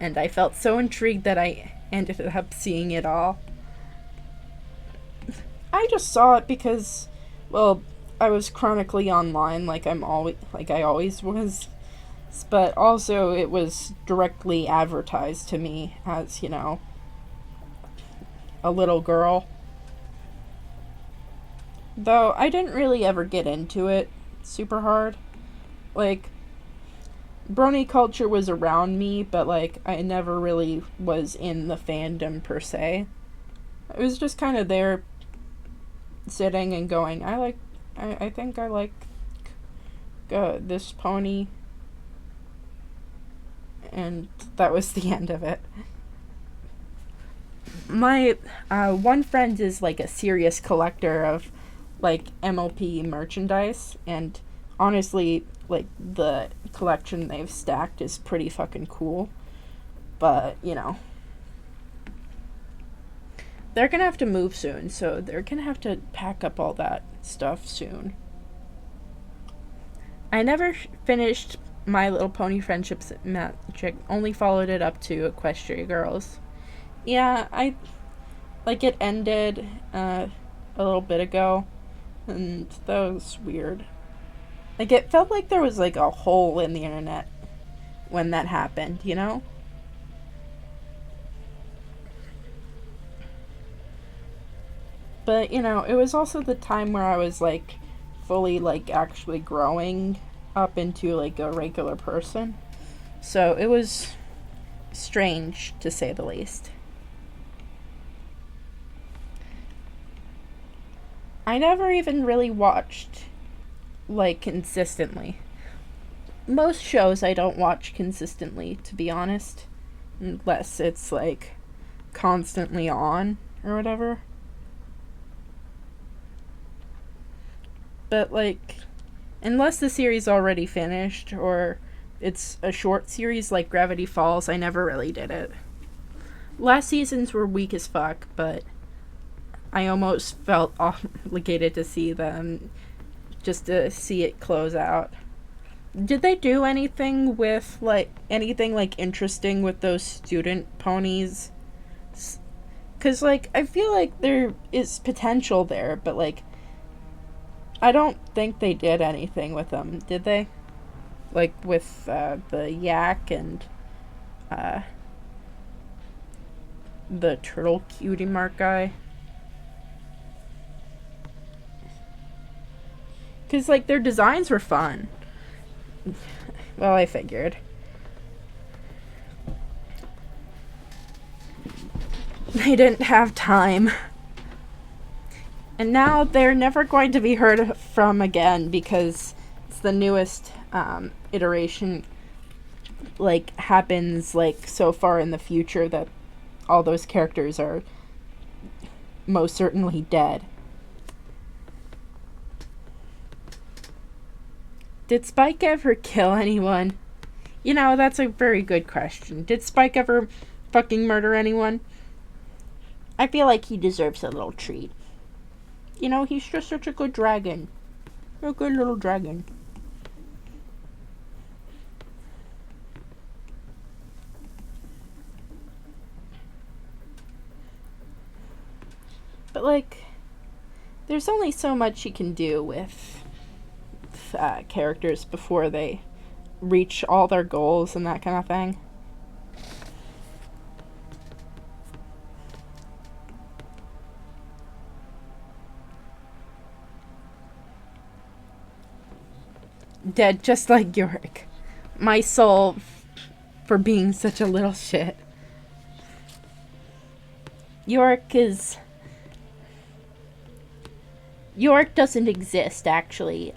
And I felt so intrigued that I ended up seeing it all. I just saw it because, well, I was chronically online like I always was, but also it was directly advertised to me as, you know, a little girl. Though I didn't really ever get into it super hard. Like, brony culture was around me, but like I never really was in the fandom per se. I was just kind of there sitting and going, I think I like this pony, and that was the end of it. My one friend is like a serious collector of like MLP merchandise, and honestly, like the collection they've stacked is pretty fucking cool, but you know, they're gonna have to move soon, so they're gonna have to pack up all that stuff soon. I never finished My Little Pony Friendships Magic, only followed it up to Equestria Girls. Yeah, it ended a little bit ago, and that was weird. Like, it felt like there was, like, a hole in the internet when that happened, you know? But, you know, it was also the time where I was, like, fully, like, actually growing up into, like, a regular person. So it was strange, to say the least. I never even really watched, like, consistently. Most shows I don't watch consistently, to be honest. Unless it's, like, constantly on or whatever. But, like, unless the series already finished or it's a short series like Gravity Falls, I never really did it. Last seasons were weak as fuck, but I almost felt obligated to see them just to see it close out. Did they do anything with, like, anything, like, interesting with those student ponies? Because, like, I feel like there is potential there, but, like, I don't think they did anything with them, did they? Like, with the yak and the turtle cutie mark guy. Because, like, their designs were fun. Well, I figured. They didn't have time. And now they're never going to be heard from again because it's the newest iteration, like, happens, like, so far in the future that all those characters are most certainly dead. Did Spike ever kill anyone? You know, that's a very good question. Did Spike ever fucking murder anyone? I feel like he deserves a little treat. You know, he's just such a good dragon. A good little dragon. But, like, there's only so much you can do with characters before they reach all their goals and that kind of thing. Dead just like Yorick. My soul for being such a little shit. Yorick doesn't exist, actually.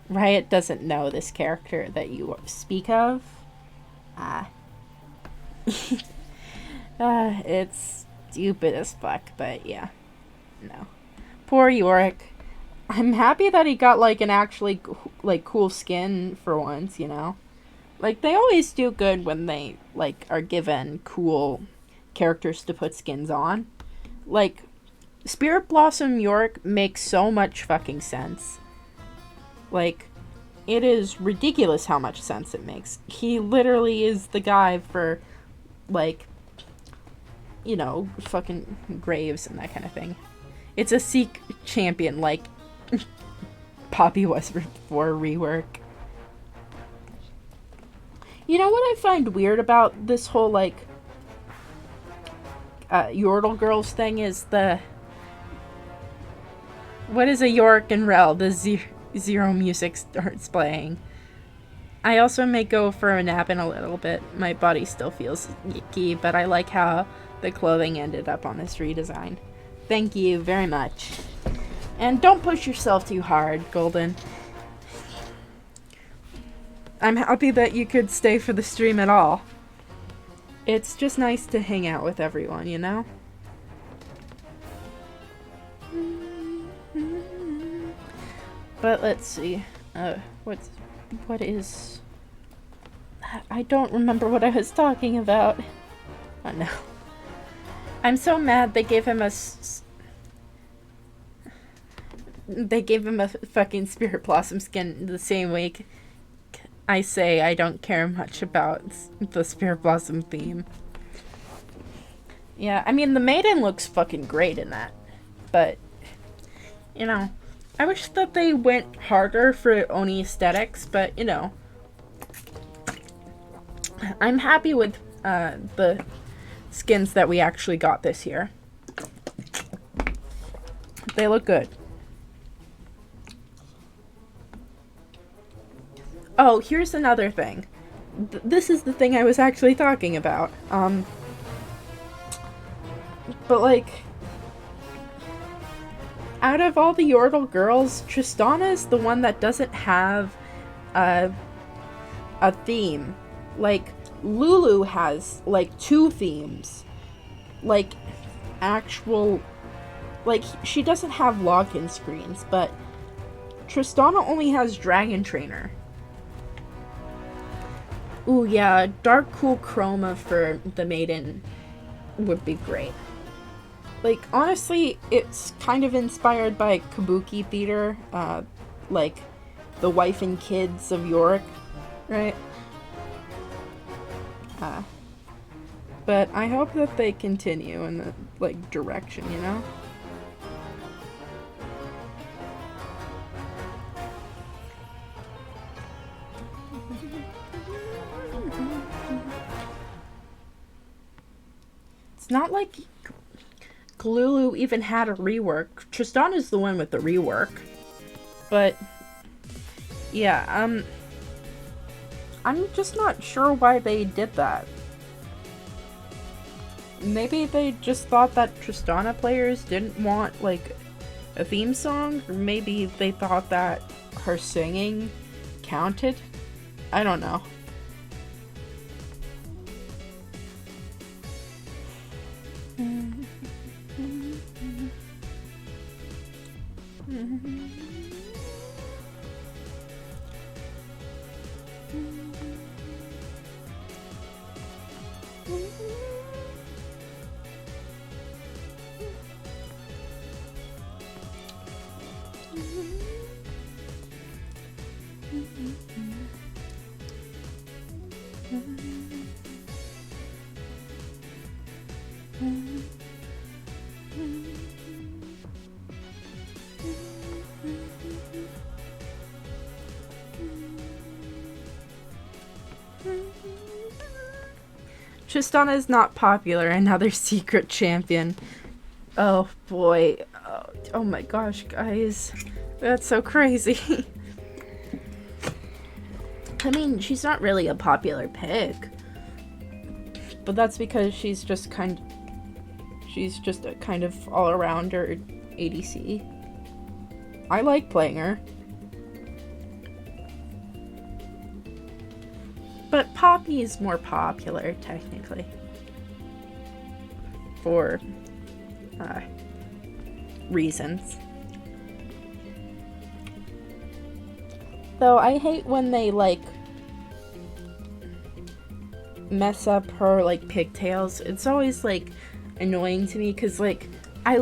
Riot doesn't know this character that you speak of. It's stupid as fuck, but yeah. No. Poor Yorick. I'm happy that he got, like, an actually, like, cool skin for once, you know? Like, they always do good when they, like, are given cool characters to put skins on. Like, Spirit Blossom Yorick makes so much fucking sense. Like, it is ridiculous how much sense it makes. He literally is the guy for, like, you know, fucking Graves and that kind of thing. It's a Seek champion, like Poppy was before rework. You know what I find weird about this whole, like, Yordle Girls thing is what is a Yorick and Rel? The zero music starts playing. I also may go for a nap in a little bit. My body still feels icky, but I like how the clothing ended up on this redesign. Thank you very much. And don't push yourself too hard, Golden. I'm happy that you could stay for the stream at all. It's just nice to hang out with everyone, you know? But let's see. What is... I don't remember what I was talking about. Oh no. I'm so mad they gave him a fucking Spirit Blossom skin the same week. I say I don't care much about the Spirit Blossom theme. Yeah, I mean, the maiden looks fucking great in that. But, you know, I wish that they went harder for Oni aesthetics, but you know, I'm happy with the skins that we actually got this year. They look good. Oh, here's another thing. This is the thing I was actually talking about. But like, out of all the Yordle girls, Tristana is the one that doesn't have a theme. Like, Lulu has like 2 themes. Like, actual, like, she doesn't have login screens, but Tristana only has Dragon Trainer. Ooh, yeah, Dark Cool Chroma for the Maiden would be great. Like, honestly, it's kind of inspired by Kabuki Theater, like, the wife and kids of Yorick, right? But I hope that they continue in the, like, direction, you know? It's not like Glulu even had a rework. Tristan is the one with the rework. But, yeah, I'm just not sure why they did that. Maybe they just thought that Tristana players didn't want, like, a theme song? Or maybe they thought that her singing counted? I don't know. Tristana is not popular, another secret champion. Oh boy. Oh my gosh, guys. That's so crazy. I mean, she's not really a popular pick. But that's because she's just a kind of all-arounder ADC. I like playing her. But Poppy is more popular, technically. For reasons. Though I hate when they, like, mess up her, like, pigtails. It's always, like, annoying to me, because, like, I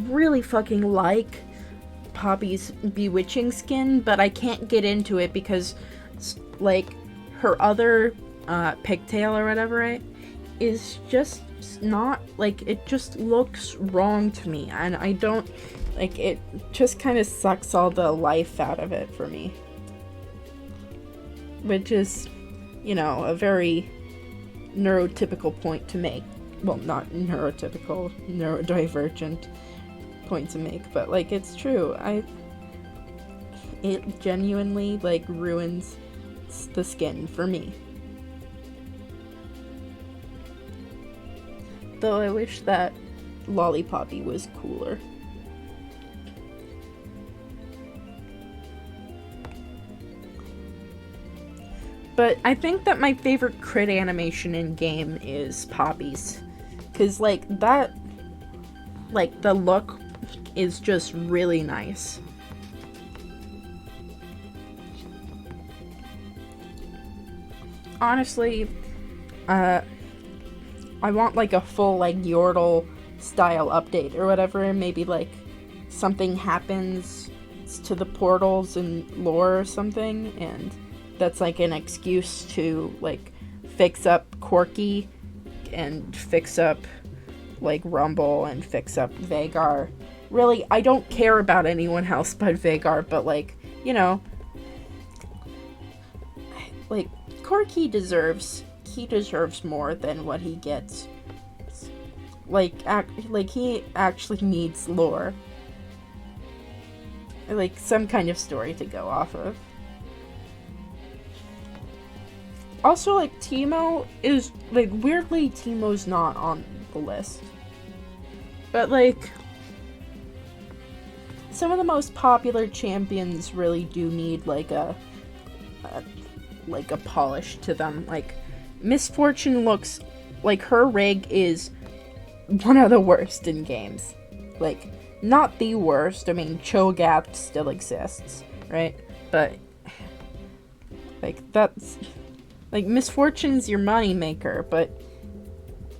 really fucking like Poppy's bewitching skin, but I can't get into it because, like, her other pigtail or whatever, right, is just not, like, it just looks wrong to me, and I don't, like, it just kind of sucks all the life out of it for me. Which is, you know, a very neurotypical point to make. Well, not neurotypical, neurodivergent point to make, but, like, it's true. It genuinely, like, ruins the skin for me. Though I wish that Lollipoppy was cooler. But I think that my favorite crit animation in game is Poppy's. Cause like that, like the look is just really nice. Honestly, I want like a full like Yordle style update or whatever. Maybe like something happens to the portals in lore or something, and that's like an excuse to like fix up Corky and fix up like Rumble and fix up Vagar really, I don't care about anyone else but Vagar, but, like, you know, like, Corky deserves more than what he gets. Like, he actually needs lore. Like, some kind of story to go off of. Also, like, Teemo is, like, weirdly, Teemo's not on the list. But, like, some of the most popular champions really do need, like, a polish to them. Like, Miss Fortune looks like her rig is one of the worst in games. Like, not the worst. I mean, Cho'Gath still exists, right? But, like, that's... Like, Miss Fortune's your moneymaker, but,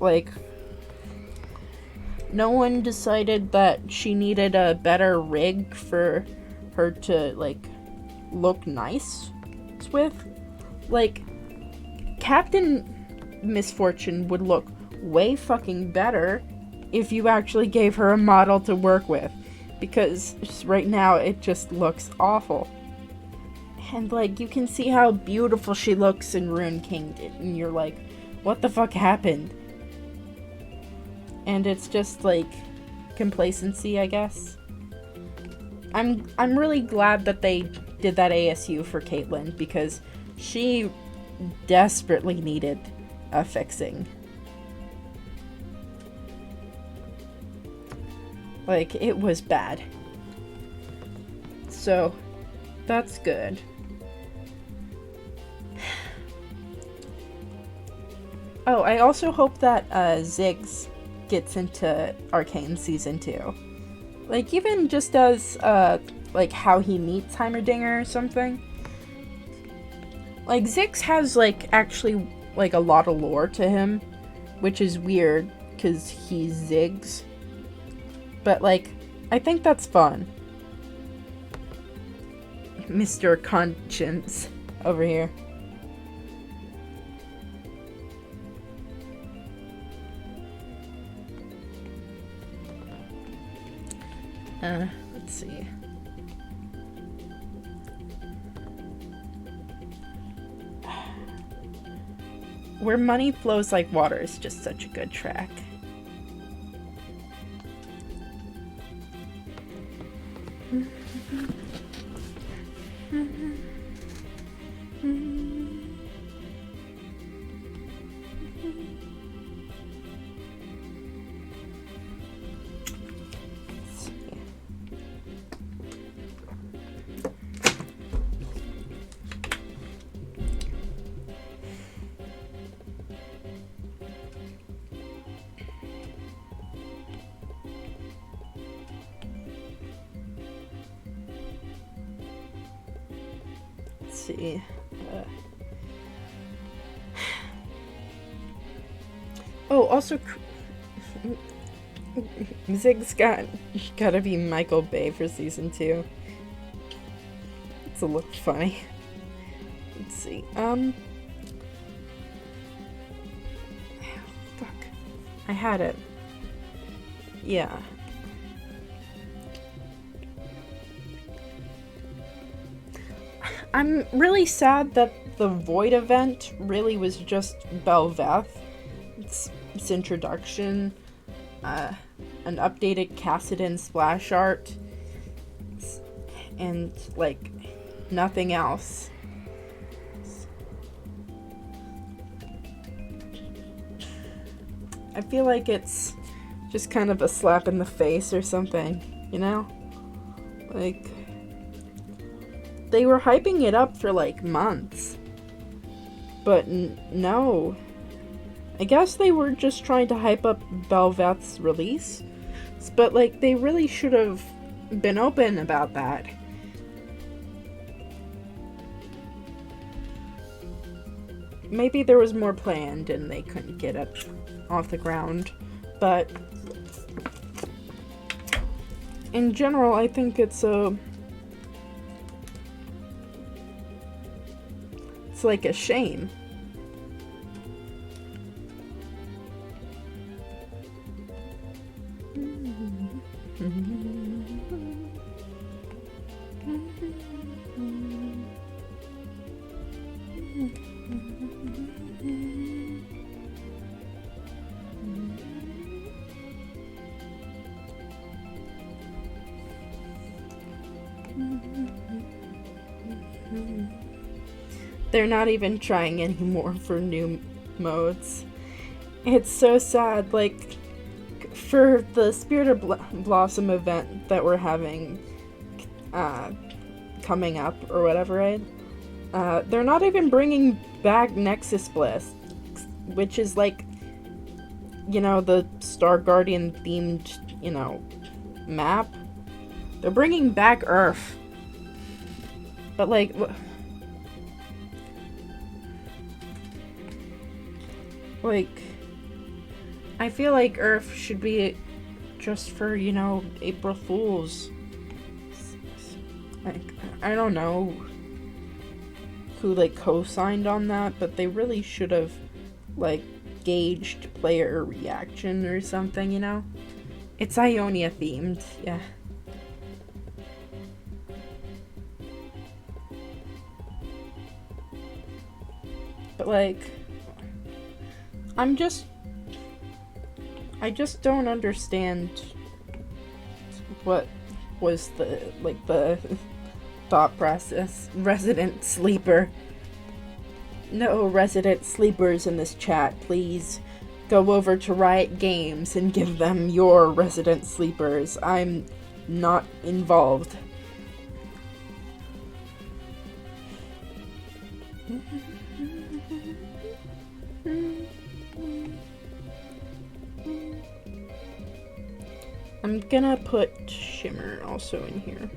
like, no one decided that she needed a better rig for her to, like, look nice with. Like, Captain Miss Fortune would look way fucking better if you actually gave her a model to work with, because right now it just looks awful. And, like, you can see how beautiful she looks in Rune King, and you're like, what the fuck happened? And it's just, like, complacency, I guess. I'm really glad that they did that ASU for Caitlyn, because she desperately needed a fixing. Like, it was bad. So, that's good. Oh, I also hope that Ziggs gets into Arcane Season 2. Like, even just as, like, how he meets Heimerdinger or something. Like, Ziggs has, like, actually, like, a lot of lore to him, which is weird, because he's Ziggs. But, like, I think that's fun. Mr. Conscience over here. Let's see. Where Money Flows Like Water is just such a good track. See. Oh, also, Ziggs gotta be Michael Bay for Season 2. It's a look funny. Let's see. Fuck. I had it. Yeah. I'm really sad that the Void event really was just Belveth. Its introduction, an updated Cassidon splash art, and, like, nothing else. I feel like it's just kind of a slap in the face or something, you know? Like, they were hyping it up for, like, months. But no. I guess they were just trying to hype up Belveth's release. But, like, they really should have been open about that. Maybe there was more planned and they couldn't get it off the ground. But in general, I think it's like a shame. They're not even trying anymore for new modes. It's so sad. Like, for the Spirit of Blossom event that we're having coming up or whatever, right? They're not even bringing back Nexus Bliss, which is like, you know, the Star Guardian themed, you know, map. They're bringing back Earth. But like, I feel like Earth should be just for, you know, April Fools. Like, I don't know who, like, co-signed on that, but they really should have, like, gauged player reaction or something, you know? It's Ionia themed, yeah. But, like, I just don't understand what was the thought process. Resident sleeper. No resident sleepers in this chat, please. Go over to Riot Games and give them your resident sleepers. I'm not involved. I'm gonna put Shimmer also in here.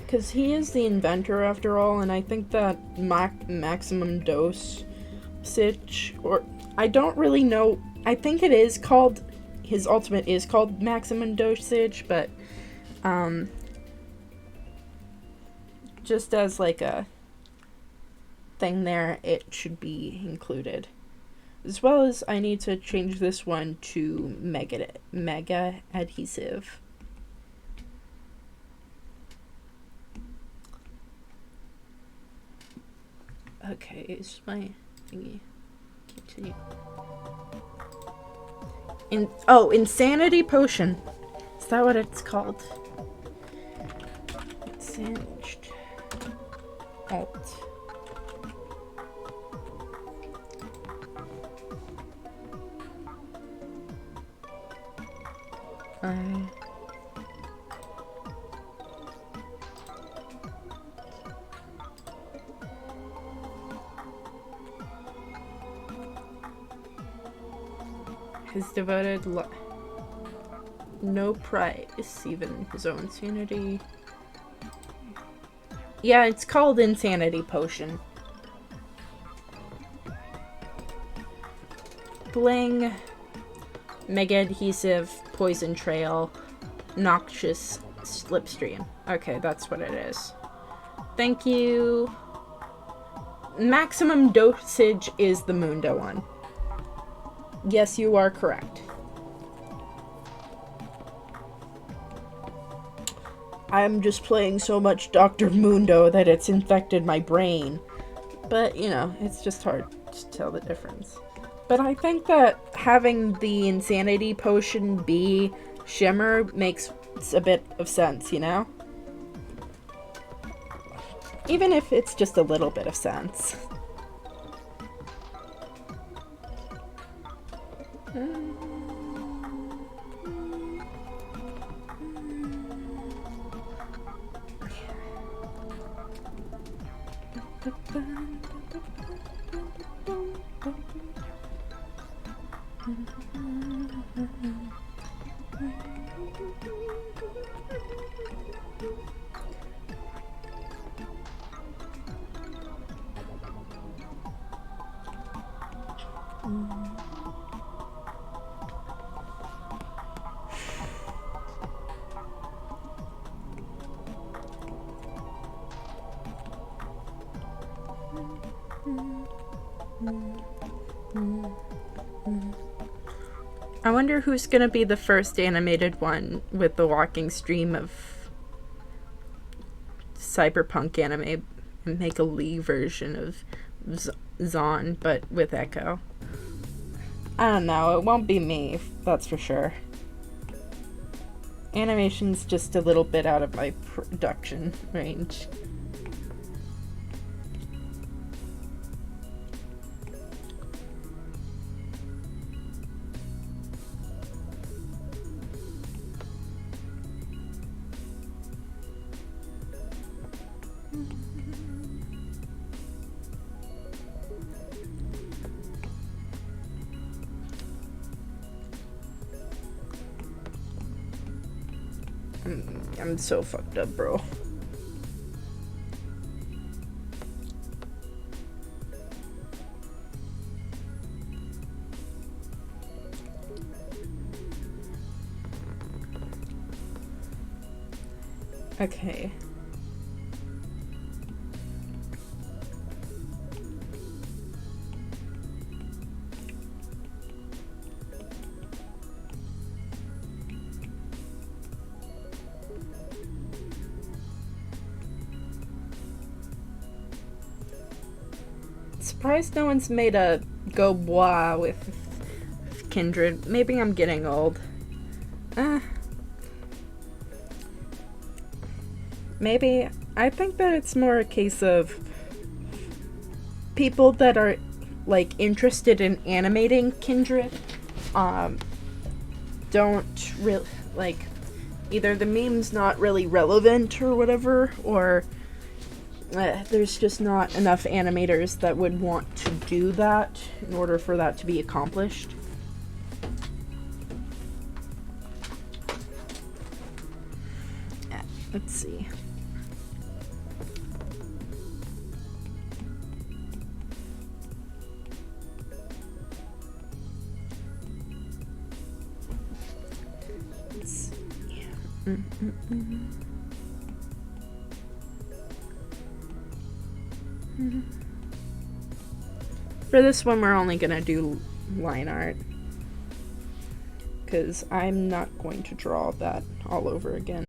Because he is the inventor after all, and I think that maximum dosage, or I don't really know, I think it is called, his ultimate is called maximum dosage, but just as like a thing there, it should be included. As well as I need to change this one to mega adhesive. Okay, is my thingy continue? Insanity potion. Is that what it's called? Singed. Alt. His devoted no price, even his own sanity. Yeah, it's called Insanity Potion. Bling. Mega Adhesive, Poison Trail, Noxious Slipstream. Okay, that's what it is. Thank you. Maximum dosage is the Mundo one. Yes, you are correct. I'm just playing so much Dr. Mundo that it's infected my brain. But, you know, it's just hard to tell the difference. But I think that having the Insanity Potion be Shimmer makes a bit of sense, you know? Even if it's just a little bit of sense. I wonder who's gonna be the first animated one with the walking stream of cyberpunk anime and make a Lee version of Zon, but with Echo. I don't know, it won't be me, that's for sure. Animation's just a little bit out of my production range. I'm so fucked up, bro. Okay. Surprised no one's made a go bois with Kindred. Maybe I'm getting old. Maybe. I think that it's more a case of people that are like interested in animating Kindred don't really like, either the meme's not really relevant or whatever, or there's just not enough animators that would want to do that in order for that to be accomplished. Let's see. For this one, we're only gonna do line art, because I'm not going to draw that all over again.